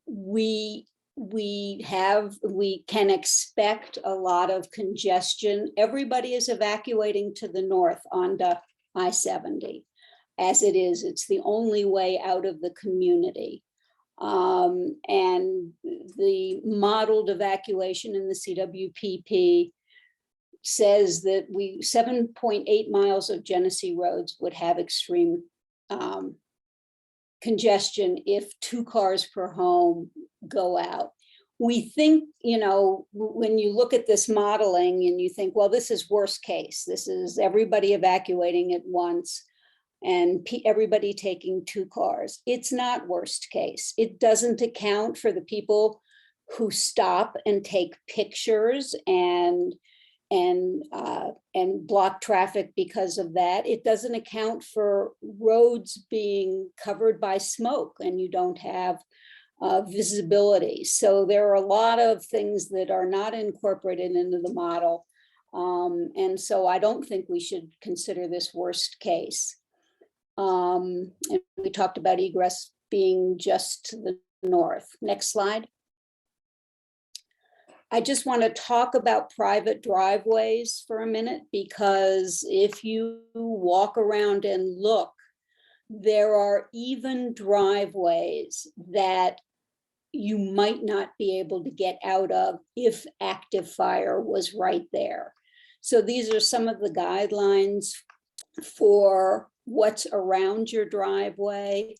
We can expect a lot of congestion. Everybody is evacuating to the north onto I-70. As it is, it's the only way out of the community. And the modeled evacuation in the CWPP says that 7.8 miles of Genesee roads would have extreme congestion if 2 cars per home go out. We think, when you look at this modeling and you think, well, this is worst case. This is everybody evacuating at once and everybody taking 2 cars. It's not worst case. It doesn't account for the people who stop and take pictures and block traffic because of that. It doesn't account for roads being covered by smoke and you don't have visibility. So there are a lot of things that are not incorporated into the model. And so I don't think we should consider this worst case. And we talked about egress being just to the north. Next slide. I just want to talk about private driveways for a minute, because if you walk around and look, there are even driveways that you might not be able to get out of if active fire was right there. So these are some of the guidelines for what's around your driveway,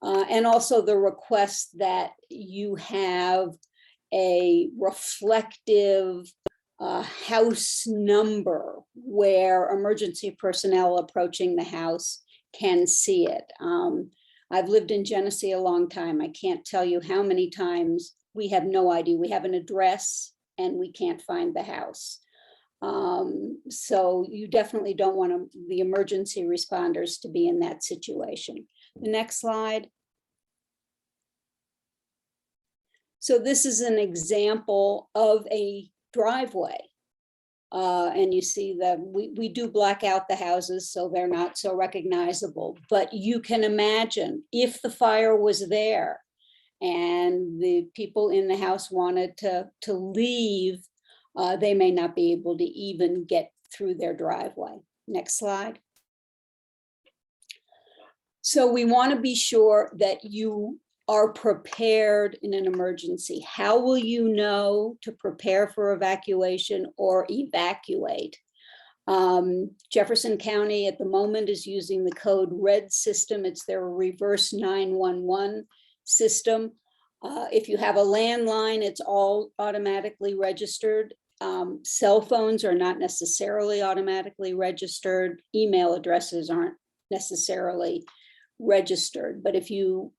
and also the request that you have a reflective house number where emergency personnel approaching the house can see it. I've lived in Genesee a long time. I can't tell you how many times we have no idea. We have an address and we can't find the house. So you definitely don't want the emergency responders to be in that situation. The next slide. So this is an example of a driveway. And you see that we do black out the houses so they're not so recognizable, but you can imagine if the fire was there and the people in the house wanted to leave, they may not be able to even get through their driveway. Next slide. So we want to be sure that you are prepared in an emergency. How will you know to prepare for evacuation or evacuate? Jefferson County at the moment is using the code RED system. It's their reverse 911 system. If you have a landline, it's all automatically registered. Cell phones are not necessarily automatically registered. Email addresses aren't necessarily registered, but if you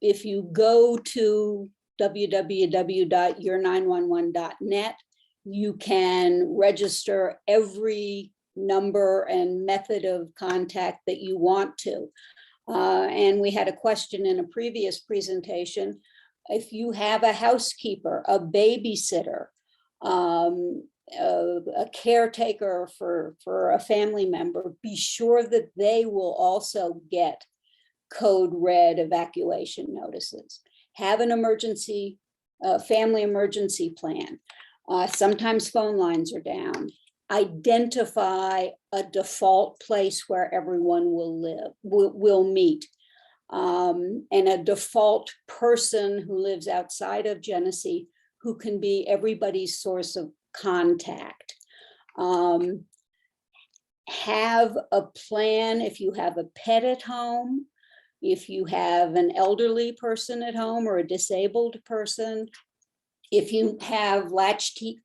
go to www.your911.net, you can register every number and method of contact that you want to. And we had a question in a previous presentation. If you have a housekeeper, a babysitter, a caretaker for a family member, be sure that they will also get code red evacuation notices. Have an emergency, family emergency plan. Sometimes phone lines are down. Identify a default place where everyone will meet. And a default person who lives outside of Genesee who can be everybody's source of contact. Have a plan if you have a pet at home. If you have an elderly person at home or a disabled person, if you have latchkey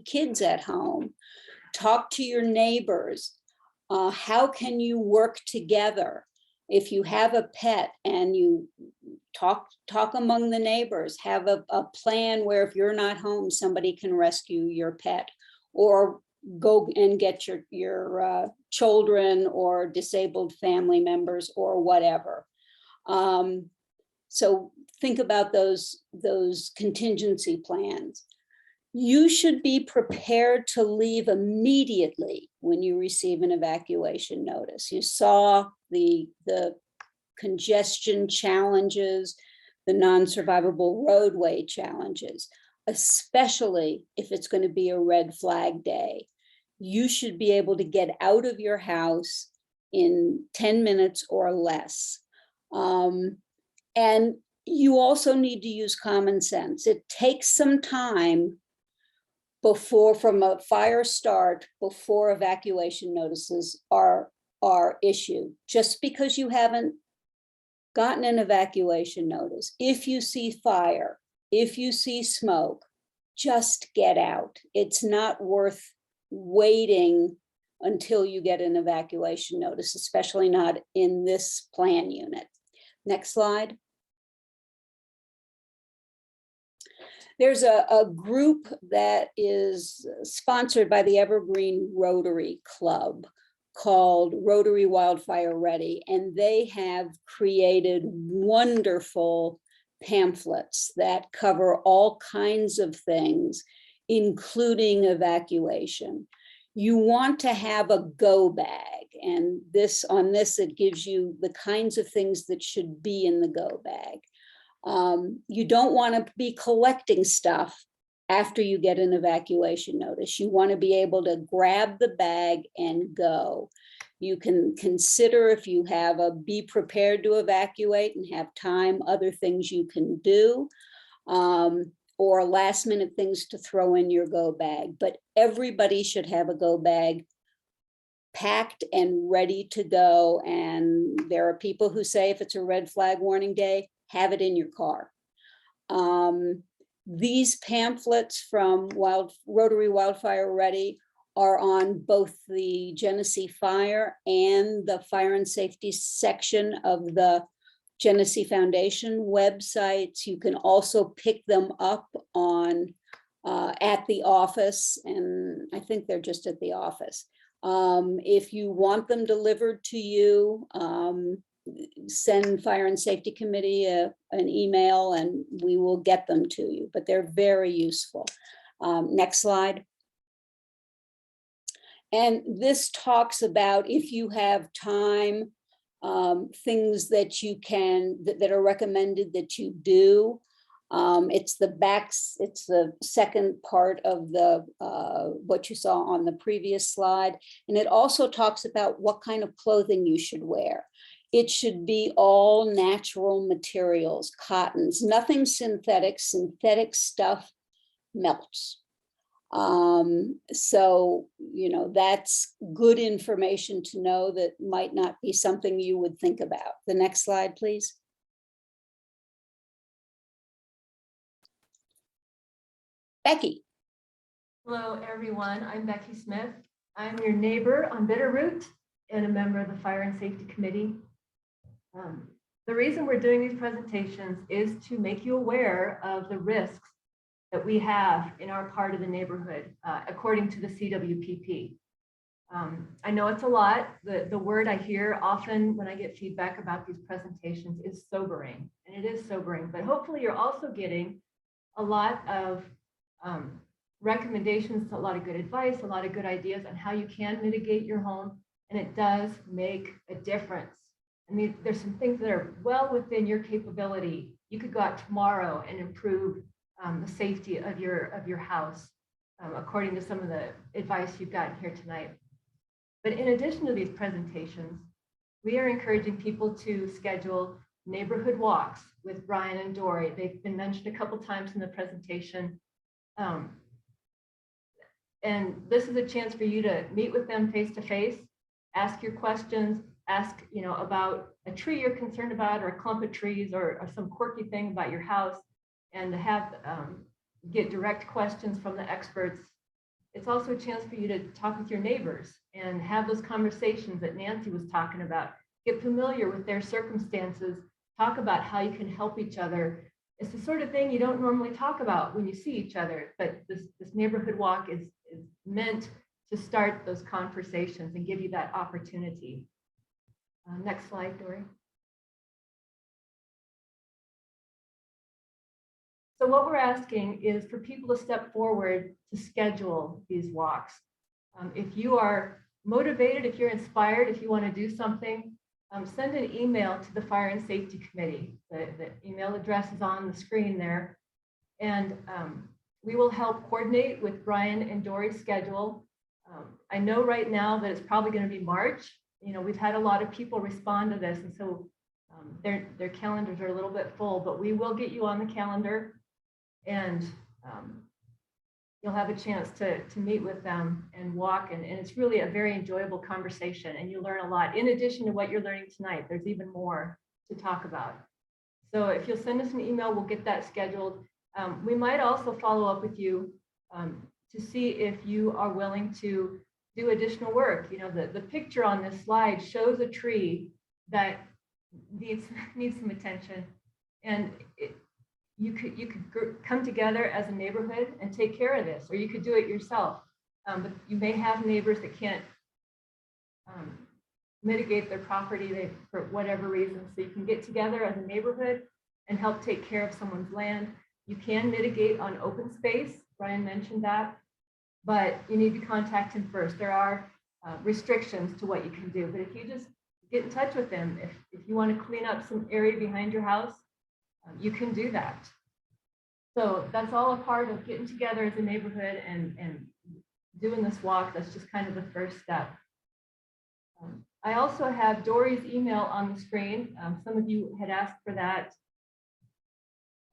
kids at home, talk to your neighbors. How can you work together? If you have a pet and you talk among the neighbors, have a plan where if you're not home, somebody can rescue your pet, or go and get your children or disabled family members or whatever. So think about those contingency plans. You should be prepared to leave immediately when you receive an evacuation notice. You saw the congestion challenges, the non-survivable roadway challenges, especially if it's going to be a red flag day. You should be able to get out of your house in 10 minutes or less. And you also need to use common sense. It takes some time from a fire start before evacuation notices are issued. Just because you haven't gotten an evacuation notice, if you see fire, if you see smoke, just get out. It's not worth waiting until you get an evacuation notice, especially not in this plan unit. Next slide. There's a group that is sponsored by the Evergreen Rotary Club called Rotary Wildfire Ready, and they have created wonderful pamphlets that cover all kinds of things, including evacuation. You want to have a go bag, and on this it gives you the kinds of things that should be in the go bag. You don't want to be collecting stuff after you get an evacuation notice. You want to be able to grab the bag and go. You can consider, if you have a be prepared to evacuate and have time, other things you can do, or last minute things to throw in your go bag. But everybody should have a go bag packed and ready to go. And there are people who say if it's a red flag warning day, have it in your car. These pamphlets from Rotary Wildfire Ready are on both the Genesee Fire and the Fire and Safety section of the Genesee Foundation websites. You can also pick them up on at the office, and I think they're just at the office. If you want them delivered to you, send Fire and Safety Committee an email and we will get them to you, but they're very useful. Next slide. And this talks about, if you have time, things that you can, that are recommended that you do. It's the second part of the what you saw on the previous slide. And it also talks about what kind of clothing you should wear. It should be all natural materials, cottons, nothing synthetic. Synthetic stuff melts. So, you know, that's good information to know that might not be something you would think about. The next slide, please. Becky. Hello, everyone. I'm Becky Smith. I'm your neighbor on Bitterroot and a member of the Fire and Safety Committee. The reason we're doing these presentations is to make you aware of the risks that we have in our part of the neighborhood, according to the CWPP. I know it's a lot. The word I hear often when I get feedback about these presentations is sobering, and it is sobering, but hopefully you're also getting a lot of recommendations, a lot of good advice, a lot of good ideas on how you can mitigate your home, and it does make a difference. I mean, there's some things that are well within your capability. You could go out tomorrow and improve the safety of your house, according to some of the advice you've gotten here tonight. But in addition to these presentations, we are encouraging people to schedule neighborhood walks with Brian and Dory. They've been mentioned a couple times in the presentation. And this is a chance for you to meet with them face to face, ask your questions, ask, you know, about a tree you're concerned about, or a clump of trees, or some quirky thing about your house, and to have get direct questions from the experts. It's also a chance for you to talk with your neighbors and have those conversations that Nancy was talking about. Get familiar with their circumstances, talk about how you can help each other. It's the sort of thing you don't normally talk about when you see each other, but this neighborhood walk is meant to start those conversations and give you that opportunity. Next slide, Dory. So what we're asking is for people to step forward to schedule these walks. If you are motivated, if you're inspired, if you want to do something, send an email to the Fire and Safety Committee. The email address is on the screen there. And we will help coordinate with Brian and Dory's schedule. I know right now that it's probably going to be March. You know, we've had a lot of people respond to this, and so their calendars are a little bit full, but we will get you on the calendar, and you'll have a chance to meet with them and walk, and it's really a very enjoyable conversation, and you learn a lot. In addition to what you're learning tonight, there's even more to talk about. So if you'll send us an email, we'll get that scheduled. We might also follow up with you to see if you are willing to do additional work. You know, the picture on this slide shows a tree that needs some attention, and you could come together as a neighborhood and take care of this, or you could do it yourself. But you may have neighbors that can't mitigate their property for whatever reason, so you can get together as a neighborhood and help take care of someone's land. You can mitigate on open space. Brian mentioned that. but you need to contact him first. There are restrictions to what you can do, but if you just get in touch with him, if you want to clean up some area behind your house, you can do that. So that's all a part of getting together as a neighborhood and doing this walk. That's just kind of the first step. I also have Dory's email on the screen. Some of you had asked for that.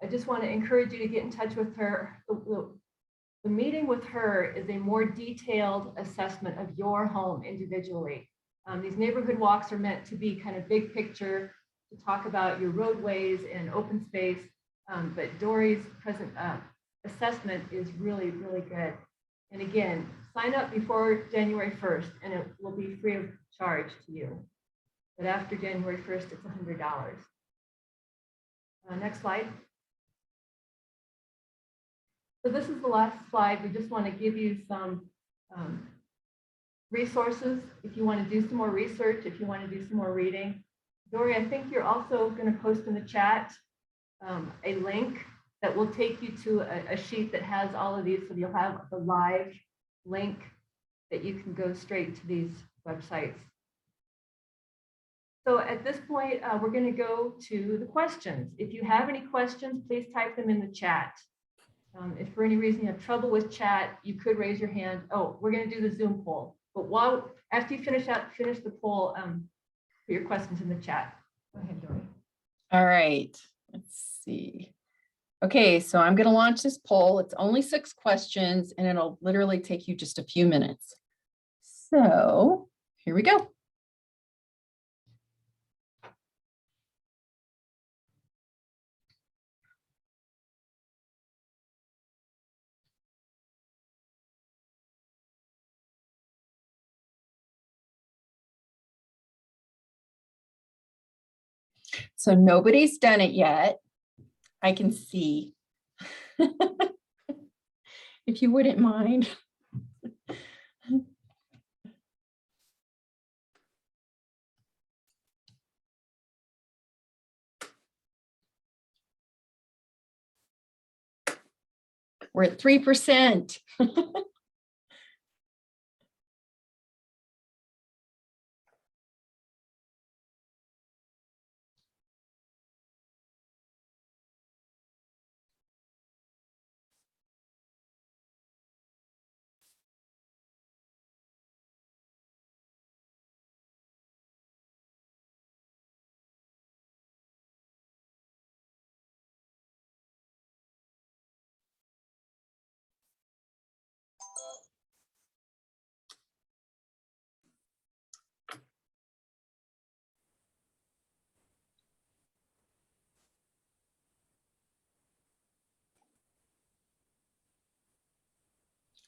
I just want to encourage you to get in touch with her. The meeting with her is a more detailed assessment of your home individually. These neighborhood walks are meant to be kind of big picture, to talk about your roadways and open space. But Dory's present assessment is really, really good. And again, sign up before January 1st and it will be free of charge to you. But after January 1st, it's $100. Next slide. So this is the last slide. We just want to give you some resources if you want to do some more research, if you want to do some more reading. Dory, I think you're also going to post in the chat a link that will take you to a sheet that has all of these. So you'll have the live link that you can go straight to these websites. So at this point, we're going to go to the questions. If you have any questions, please type them in the chat. If for any reason you have trouble with chat, you could raise your hand. Oh, we're going to do the Zoom poll. But after you finish the poll, put your questions in the chat. Go ahead, Dory. All right, let's see. Okay, so I'm going to launch this poll. It's only 6 questions and it'll literally take you just a few minutes. So here we go. So nobody's done it yet. I can see. If you wouldn't mind. We're at 3%.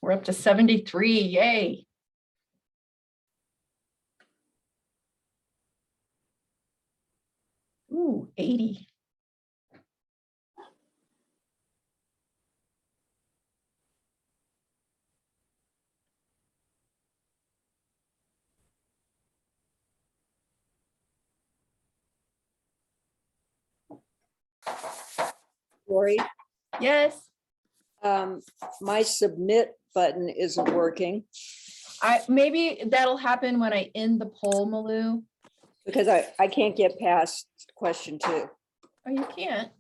We're up to 73, yay. Ooh, 80. Lori, Yes, my submit button isn't working maybe that'll happen when I end the poll, Malou. because I can't get past question 2. Oh, you can't.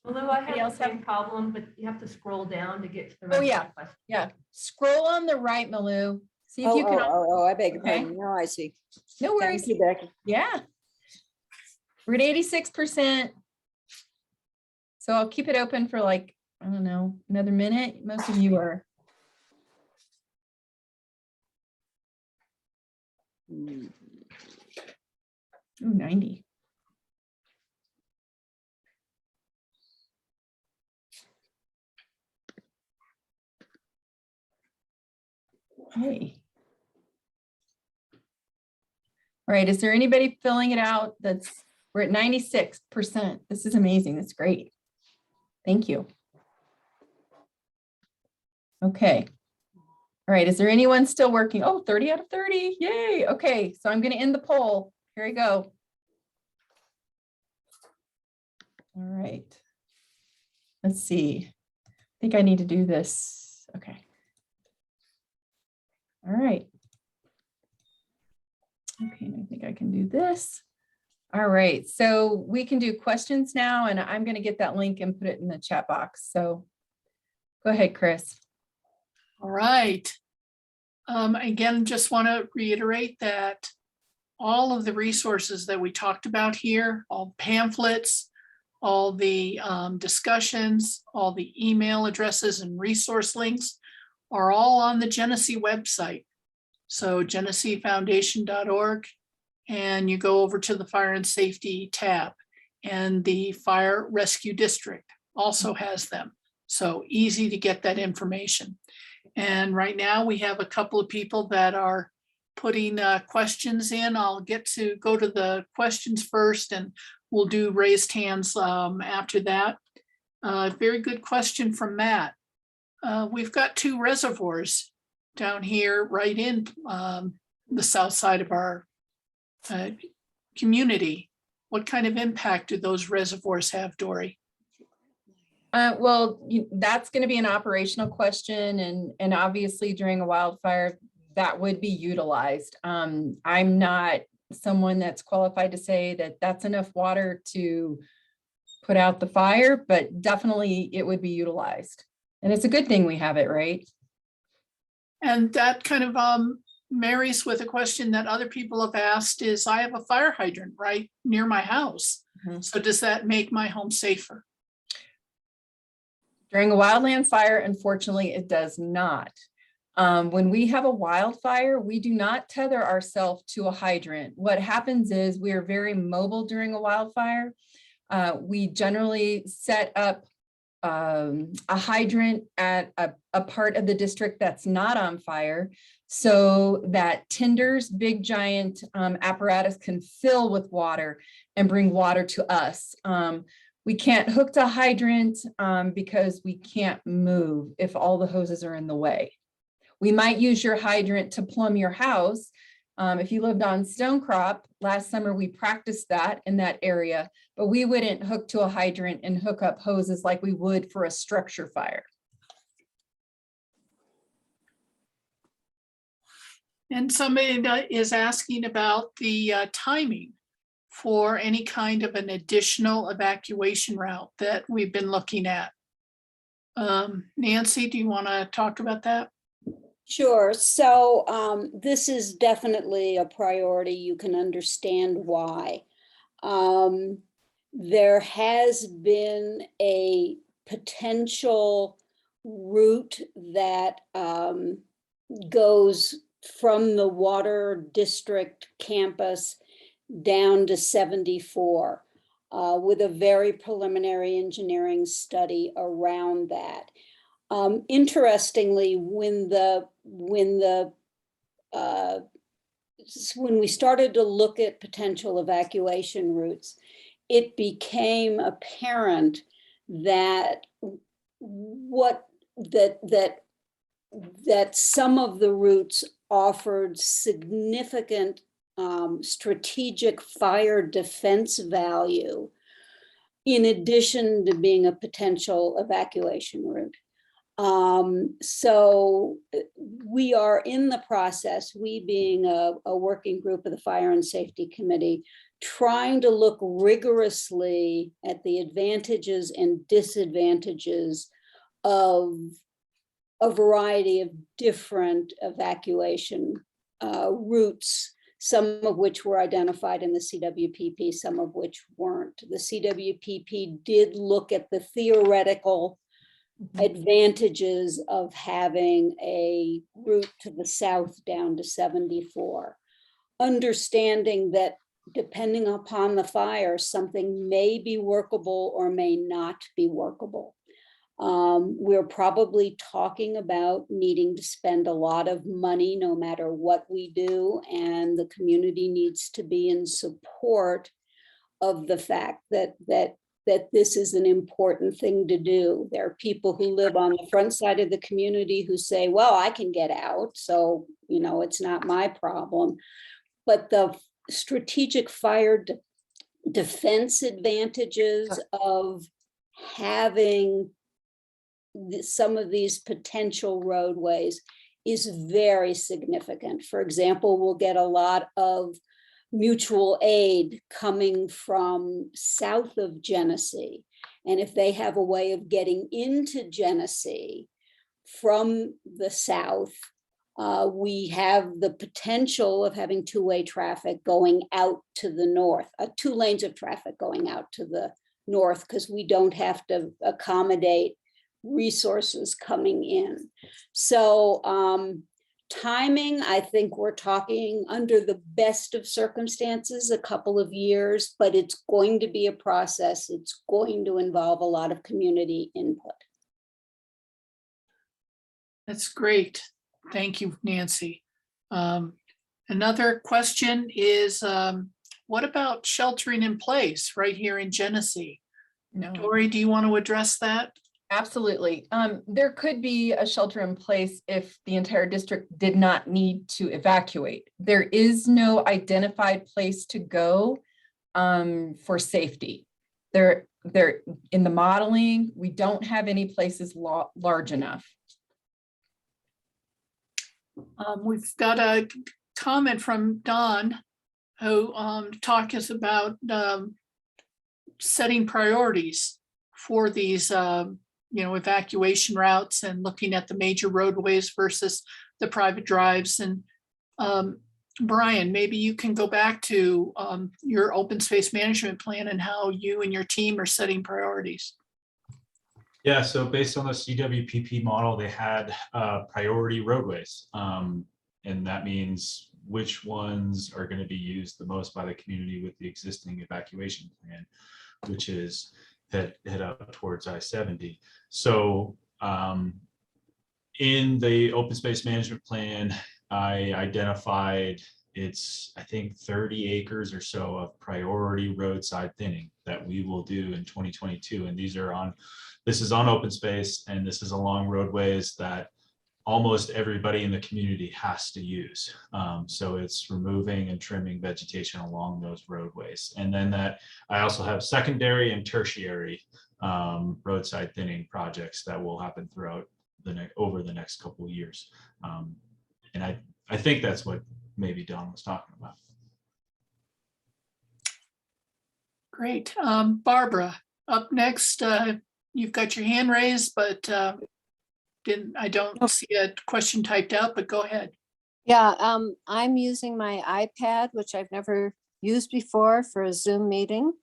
Although I Anybody have else the same problem, but you have to scroll down to get to the rest Oh, yeah. of the question. Yeah, scroll on the right, Malou. See if Oh, you can. I beg your Okay. pardon. Now I see. No worries. Thank you, Becky. Yeah. We're at 86%. So I'll keep it open for like, I don't know, another minute. Most of you are. Hmm. Ooh, 90. Hey. All right, is there anybody filling it out? We're at 96%. This is amazing. That's great. Thank you. Okay. All right, is there anyone still working? Oh, 30 out of 30. Yay. Okay, so I'm going to end the poll. Here we go. All right. Let's see. I think I need to do this. Okay. All right. Okay, and I think I can do this. All right, so we can do questions now, and I'm going to get that link and put it in the chat box. So go ahead, Chris. All right. Again, just want to reiterate that all of the resources that we talked about here, all pamphlets, all the discussions, all the email addresses and resource links are all on the Genesee website. So geneseefoundation.org, and you go over to the Fire and Safety tab, and the Fire Rescue District also has them. So easy to get that information. And right now we have a couple of people that are putting questions in. I'll go to the questions first, and we'll do raised hands after that. Very good question from Matt. We've got 2 reservoirs down here right in the south side of our community. What kind of impact do those reservoirs have, Dory? Well, that's going to be an operational question, and obviously during a wildfire, that would be utilized. I'm not someone that's qualified to say that that's enough water to put out the fire, but definitely it would be utilized. And it's a good thing we have it, right? And that kind of marries with a question that other people have asked is, I have a fire hydrant right near my house. Mhm. So does that make my home safer? During a wildland fire, unfortunately, it does not. When we have a wildfire, we do not tether ourselves to a hydrant. What happens is we are very mobile during a wildfire. We generally set up a hydrant at a part of the district that's not on fire, so that tenders, big giant apparatus can fill with water and bring water to us. We can't hook to a hydrant because we can't move if all the hoses are in the way. We might use your hydrant to plumb your house. If you lived on Stonecrop, last summer we practiced that in that area, but we wouldn't hook to a hydrant and hook up hoses like we would for a structure fire. And somebody is asking about the timing for any kind of an additional evacuation route that we've been looking at. Nancy, do you want to talk about that? Sure. So this is definitely a priority. You can understand why. There has been a potential route that goes from the Water District campus down to 74 with a very preliminary engineering study around that. Interestingly, when we started to look at potential evacuation routes, it became apparent that that some of the routes offered significant strategic fire defense value, in addition to being a potential evacuation route. So we are in the process, we being a working group of the Fire and Safety Committee, trying to look rigorously at the advantages and disadvantages of a variety of different evacuation routes, some of which were identified in the CWPP, some of which weren't. The CWPP did look at the theoretical advantages of having a route to the south down to 74, understanding that depending upon the fire, something may be workable or may not be workable. We're probably talking about needing to spend a lot of money no matter what we do, and the community needs to be in support of the fact that this is an important thing to do. There are people who live on the front side of the community who say, well, I can get out, so it's not my problem. But the strategic fire defense advantages of having some of these potential roadways is very significant. For example, we'll get a lot of mutual aid coming from south of Genesee. And if they have a way of getting into Genesee from the south, we have the potential of having two-way traffic going out to the north, 2 lanes of traffic going out to the north, because we don't have to accommodate resources coming in. So timing, I think we're talking under the best of circumstances, a couple of years, but it's going to be a process. It's going to involve a lot of community input. That's great. Thank you, Nancy. Another question is, what about sheltering in place right here in Genesee? No. Dory, do you want to address that? Absolutely. There could be a shelter in place if the entire district did not need to evacuate. There is no identified place to go for safety. They're in the modeling, we don't have any places large enough. We've got a comment from Don who talks about setting priorities for these evacuation routes and looking at the major roadways versus the private drives. And Brian, maybe you can go back to your open space management plan and how you and your team are setting priorities. Yeah, so based on the CWPP model, they had priority roadways. And that means which ones are going to be used the most by the community with the existing evacuation plan, which is head up towards I-70. So in the open space management plan, I identified I think 30 acres or so of priority roadside thinning that we will do in 2022. And this is on open space, and this is along roadways that almost everybody in the community has to use. So it's removing and trimming vegetation along those roadways. And then I also have secondary and tertiary roadside thinning projects that will happen throughout over the next couple of years. And I think that's what maybe Don was talking about. Great. Barbara, up next, you've got your hand raised, but I don't see a question typed out, but go ahead. Yeah, I'm using my iPad, which I've never used before for a Zoom meeting.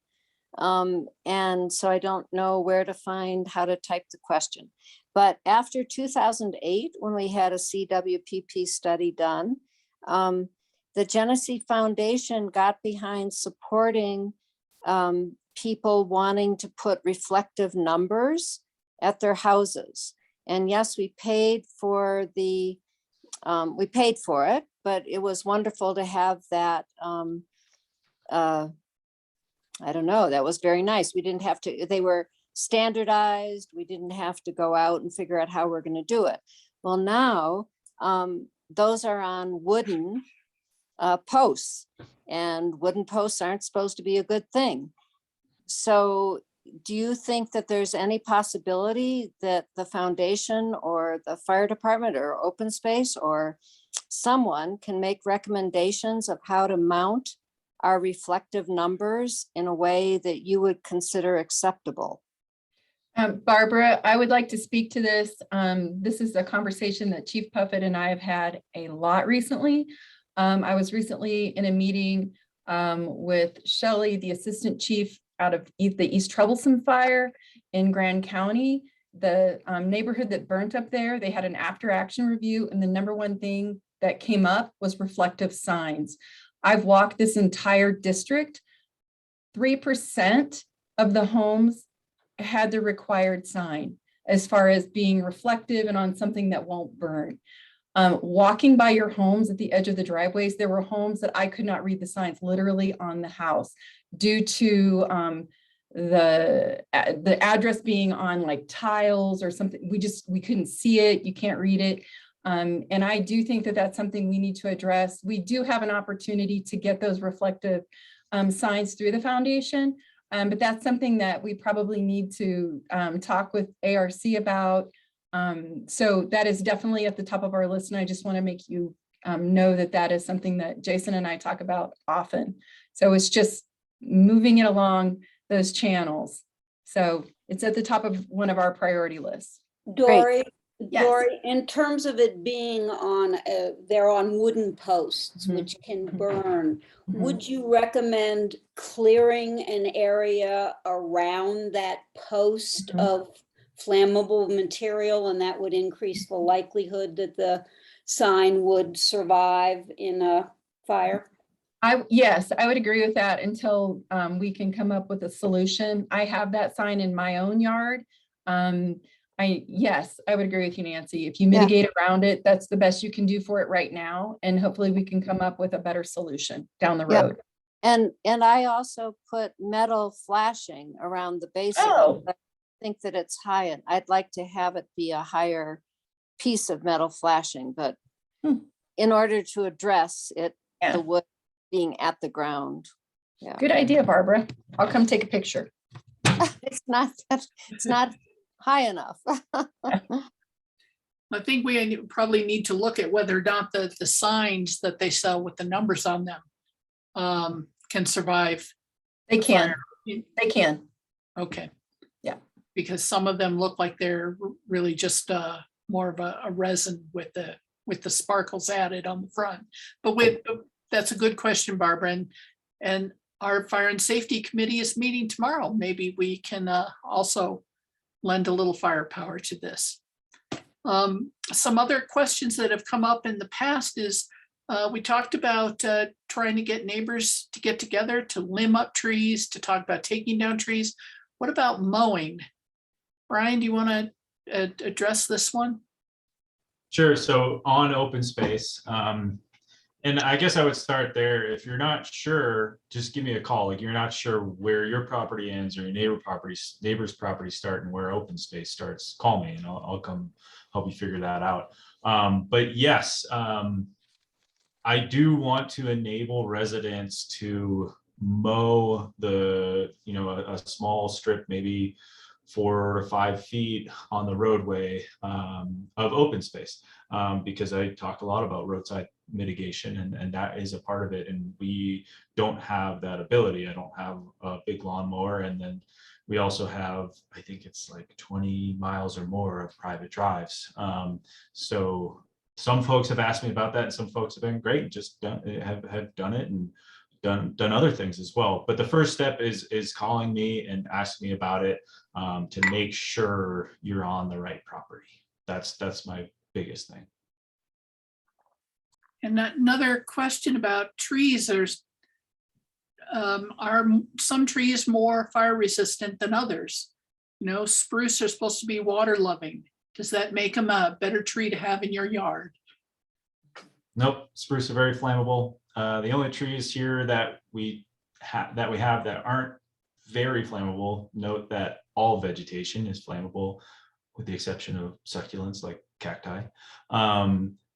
And so I don't know where to find how to type the question. But after 2008, when we had a CWPP study done, the Genesee Foundation got behind supporting people wanting to put reflective numbers at their houses. And yes, we paid for it, but it was wonderful to have that. I don't know, that was very nice. We didn't have to, they were standardized. We didn't have to go out and figure out how we're going to do it. Well, now those are on wooden posts, and wooden posts aren't supposed to be a good thing. So do you think that there's any possibility that the foundation or the fire department or open space or someone can make recommendations of how to mount our reflective numbers in a way that you would consider acceptable? Barbara, I would like to speak to this. This is a conversation that Chief Puffett and I have had a lot recently. I was recently in a meeting with Shelley, the assistant chief out of the East Troublesome fire in Grand County. The neighborhood that burnt up there, they had an after action review, and the #1 thing that came up was reflective signs. I've walked this entire district. 3% of the homes had the required sign as far as being reflective and on something that won't burn. Walking by your homes at the edge of the driveways, there were homes that I could not read the signs literally on the house due to the address being on like tiles or something. We couldn't see it. You can't read it. And I do think that that's something we need to address. We do have an opportunity to get those reflective signs through the foundation, but that's something that we probably need to talk with ARC about. So that is definitely at the top of our list. And I just want to make you know that that is something that Jason and I talk about often. So it's just moving it along those channels. So it's at the top of one of our priority lists. Dory, Yes. Dory, in terms of it being on, they're on wooden posts, Mhm. which can Mhm. burn. Mhm. Would you recommend clearing an area around that post Mhm. of flammable material, and that would increase the likelihood that the sign would survive in a fire? Yes, I would agree with that until we can come up with a solution. I have that sign in my own yard. Yes, I would agree with you, Nancy. If you Yeah. mitigate around it, that's the best you can do for it right now. And hopefully we can come up with a better solution down the Yeah. road. And I also put metal flashing around the base of Oh. it. I think that it's high, and I'd like to have it be a higher piece of metal flashing, but Hmm. in order to address it, Yeah. the wood being at the ground. Yeah, Good idea, Barbara. I'll come take a picture. it's not high enough. I think we probably need to look at whether or not the signs that they sell with the numbers on them can survive. They can. fire. They can. Okay. Yeah. Because some of them look like they're really just more of a resin with the sparkles added on the front. But that's a good question, Barbara. And our Fire and Safety Committee is meeting tomorrow. Maybe we can also lend a little firepower to this. Some other questions that have come up in the past is we talked about trying to get neighbors to get together to limb up trees, to talk about taking down trees. What about mowing? Brian, do you want to address this one? Sure. So on open space, and I guess I would start there. If you're not sure, just give me a call. Like you're not sure where your property ends or your neighbor's property start and where open space starts, call me and I'll come help you figure that out. But yes, I do want to enable residents to mow a small strip, maybe 4 or 5 feet on the roadway of open space, because I talk a lot about roadside mitigation and that is a part of it. And we don't have that ability. I don't have a big lawnmower. And then we also have, I think it's like 20 miles or more of private drives. So some folks have asked me about that and some folks have been great and just have done it and done other things as well. But the first step is calling me and asking me about it to make sure you're on the right property. That's my biggest thing. And another question about trees, are some trees more fire resistant than others? You know, spruce are supposed to be water loving. Does that make them a better tree to have in your yard? Nope, spruce are very flammable. The only trees here that we have that aren't very flammable, note that all vegetation is flammable with the exception of succulents like cacti.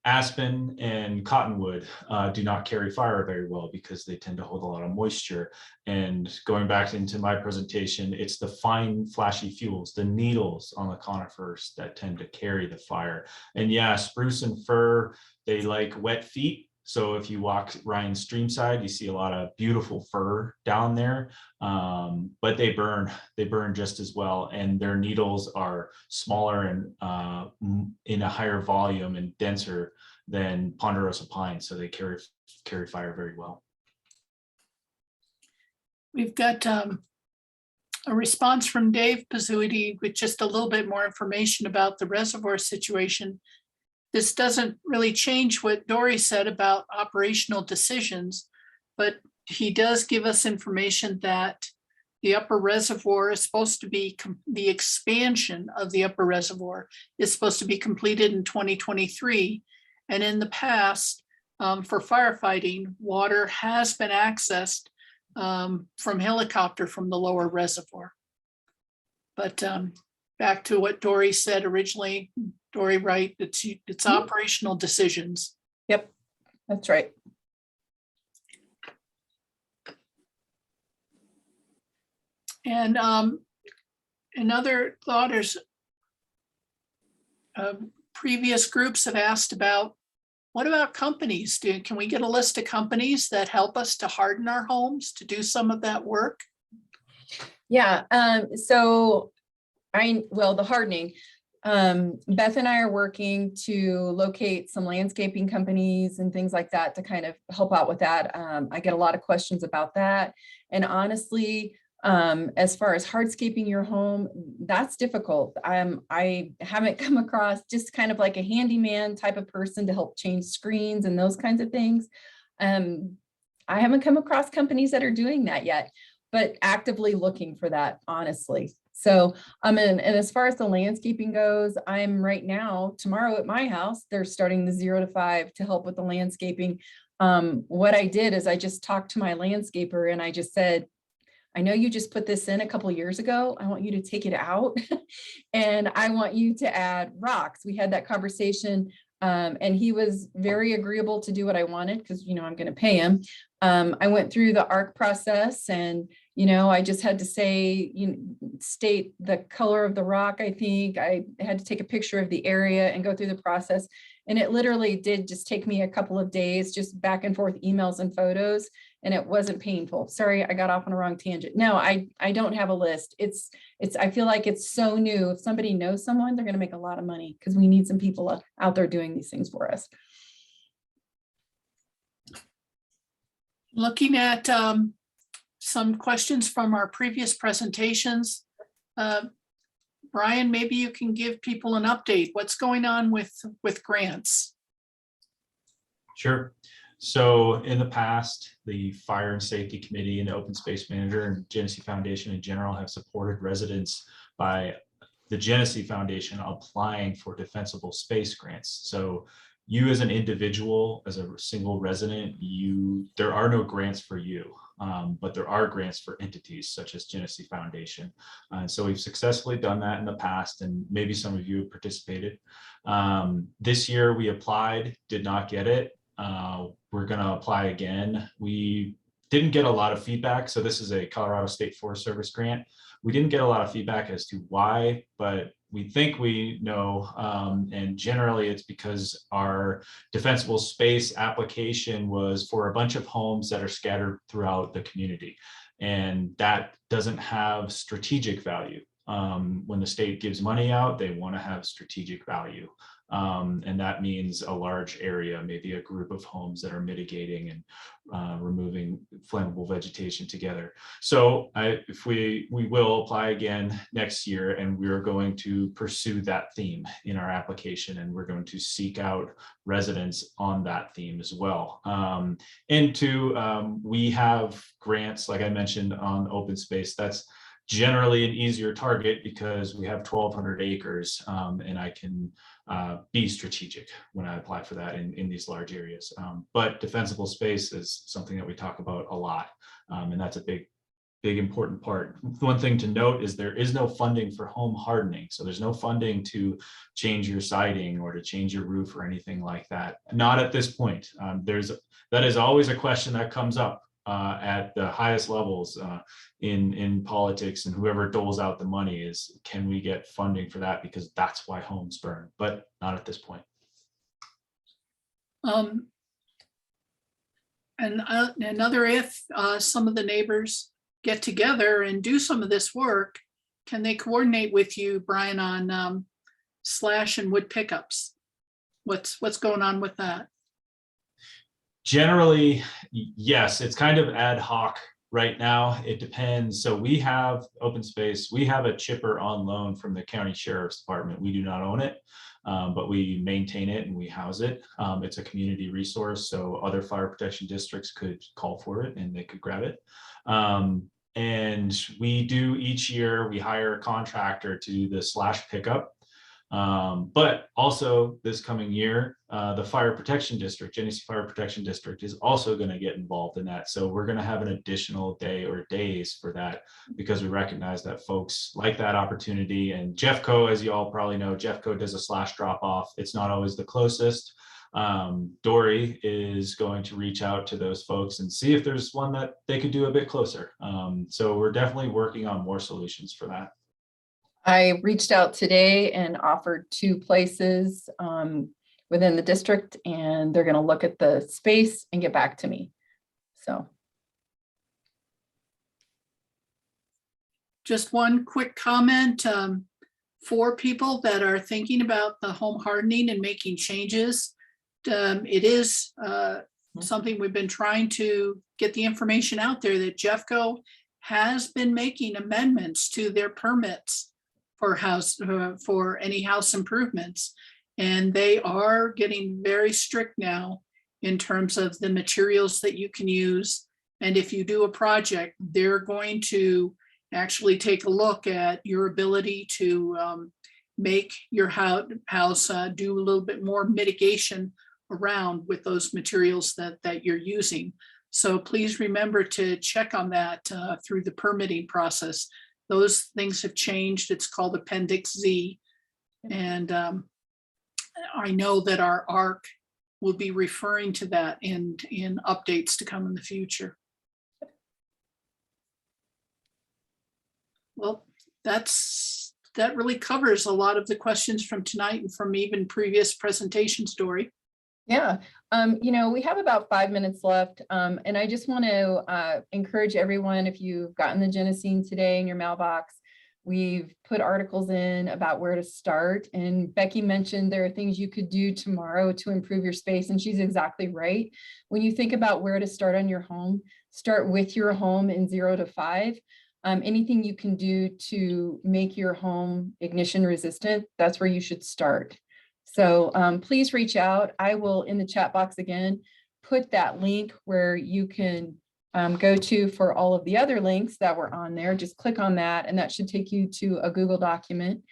Aspen and cottonwood do not carry fire very well because they tend to hold a lot of moisture. And going back into my presentation, it's the fine flashy fuels, the needles on the conifers that tend to carry the fire. And yeah, spruce and fir, they like wet feet. So if you walk Ryan Streamside, you see a lot of beautiful fir down there, but they burn just as well. And their needles are smaller and in a higher volume and denser than ponderosa pine. So they carry fire very well. We've got a response from Dave Pizzuti with just a little bit more information about the reservoir situation. This doesn't really change what Dory said about operational decisions, but he does give us information that the upper reservoir is supposed to be, the expansion of the upper reservoir is supposed to be completed in 2023. And in the past, for firefighting, water has been accessed from helicopter from the lower reservoir. But back to what Dory said originally, Dory, right? It's operational decisions. Yep, that's right. And another thought is, Previous groups have asked about, what about companies? Can we get a list of companies that help us to harden our homes, to do some of that work? Yeah, so the hardening, Beth and I are working to locate some landscaping companies and things like that to kind of help out with that. I get a lot of questions about that. And honestly, as far as hardscaping your home, that's difficult. I haven't come across just kind of like a handyman type of person to help change screens and those kinds of things. I haven't come across companies that are doing that yet, but actively looking for that, honestly. So, and as far as the landscaping goes, I'm right now, tomorrow at my house, they're starting the 0 to 5 to help with the landscaping. What I did is I just talked to my landscaper and I just said, I know you just put this in a couple of years ago. I want you to take it out and I want you to add rocks. We had that conversation and he was very agreeable to do what I wanted because, you know, I'm going to pay him. I went through the ARC process and, you know, I just had to say, state the color of the rock. I think I had to take a picture of the area and go through the process. And it literally did just take me a couple of days, just back and forth emails and photos. And it wasn't painful. Sorry, I got off on a wrong tangent. No, I don't have a list. I feel like it's so new. If somebody knows someone, they're going to make a lot of money because we need some people out there doing these things for us. Looking at some questions from our previous presentations. Brian, maybe you can give people an update. What's going on with grants? Sure. So in the past, the Fire and Safety Committee and Open Space Manager and Genesee Foundation in general have supported residents by the Genesee Foundation applying for defensible space grants. So you as an individual, as a single resident, there are no grants for you, but there are grants for entities such as Genesee Foundation. So we've successfully done that in the past, and maybe some of you have participated. This year we applied, did not get it. We're going to apply again. We didn't get a lot of feedback. So this is a Colorado State Forest Service grant. We didn't get a lot of feedback as to why, but we think we know, and generally it's because our defensible space application was for a bunch of homes that are scattered throughout the community, and that doesn't have strategic value. When the state gives money out, they want to have strategic value. And that means a large area, maybe a group of homes that are mitigating and removing flammable vegetation together. So we will apply again next year, and we're going to pursue that theme in our application, and we're going to seek out residents on that theme as well. We have grants, like I mentioned, on open space. That's generally an easier target because we have 1,200 acres, and I can be strategic when I apply for that in these large areas. But defensible space is something that we talk about a lot, and that's a big important part. One thing to note is there is no funding for home hardening. So there's no funding to change your siding or to change your roof or anything like that. Not at this point. That is always a question that comes up at the highest levels in politics, and whoever doles out the money is, can we get funding for that? Because that's why homes burn, but not at this point. And another, if some of the neighbors get together and do some of this work, can they coordinate with you, Brian, on slash and wood pickups? What's going on with that? Generally, yes, it's kind of ad hoc right now. It depends. So we have open space. We have a chipper on loan from the county sheriff's department. We do not own it, but we maintain it and we house it. It's a community resource, so other fire protection districts could call for it and they could grab it. And we do each year, we hire a contractor to do the slash pickup. But also this coming year, the fire protection district, Genesee Fire Protection District, is also going to get involved in that. So we're going to have an additional day or days for that, because we recognize that folks like that opportunity. And Jeffco, as you all probably know, Jeffco does a slash drop off. It's not always the closest. Dory is going to reach out to those folks and see if there's one that they could do a bit closer. So we're definitely working on more solutions for that. I reached out today and offered 2 places within the district, and they're going to look at the space and get back to me. So. Just one quick comment, for people that are thinking about the home hardening and making changes. It is something we've been trying to get the information out there that Jeffco has been making amendments to their permits for any house improvements. And they are getting very strict now in terms of the materials that you can use. And if you do a project, they're going to actually take a look at your ability to make your house do a little bit more mitigation around with those materials that you're using. So please remember to check on that through the permitting process. Those things have changed. It's called Appendix Z. And I know that our ARC will be referring to that in updates to come in the future. Well, that really covers a lot of the questions from tonight and from even previous presentations, Dory. Yeah, we have about 5 minutes left, and I just want to encourage everyone, if you've gotten the Genesee today in your mailbox, we've put articles in about where to start. And Becky mentioned there are things you could do tomorrow to improve your space, and she's exactly right. When you think about where to start on your home, start with your home in 0 to 5. Anything you can do to make your home ignition resistant, that's where you should start. So please reach out. I will, in the chat box again, put that link where you can go to for all of the other links that were on there. Just click on that and that should take you to a Google document.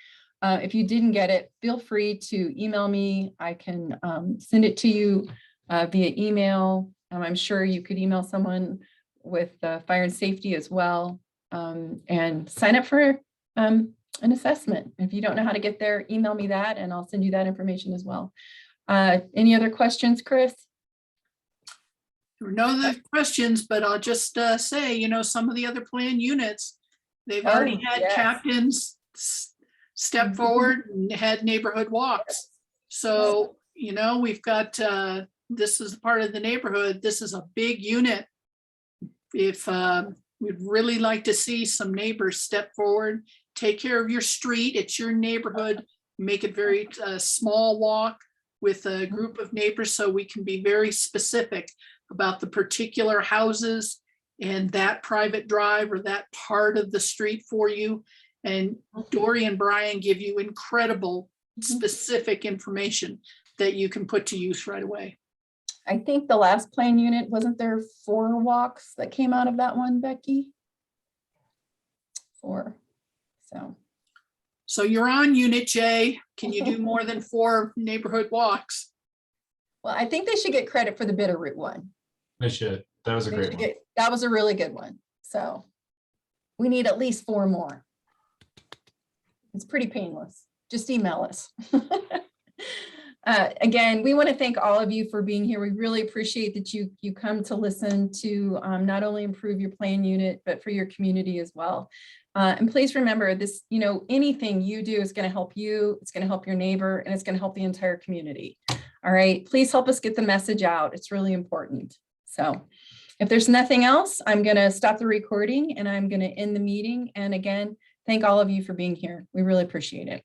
If you didn't get it, feel free to email me. I can send it to you via email. I'm sure you could email someone with fire and safety as well, and sign up for an assessment. If you don't know how to get there, email me that and I'll send you that information as well. Any other questions, Chris? There were no other questions, but I'll just say, some of the other plan units, they've already had yes. captains step forward and had neighborhood walks. So, we've got, this is part of the neighborhood. This is a big unit. If we'd really like to see some neighbors step forward, take care of your street. It's your neighborhood. Make it very small walk with a group of neighbors so we can be very specific about the particular houses and that private drive or that part of the street for you. And Dory and Brian give you incredible specific information that you can put to use right away. I think the last plan unit, wasn't there 4 walks that came out of that one, Becky? 4. So you're on Unit J. Can you do more than 4 neighborhood walks? Well, I think they should get credit for the Bitterroot one. They should. That was a great one. That was a really good one. So we need at least 4 more. It's pretty painless. Just email us. Again, we want to thank all of you for being here. We really appreciate that you come to listen to not only improve your plan unit, but for your community as well. And please remember this, anything you do is going to help you, it's going to help your neighbor, and it's going to help the entire community. All right, please help us get the message out. It's really important. So if there's nothing else, I'm going to stop the recording and I'm going to end the meeting. And again, thank all of you for being here. We really appreciate it.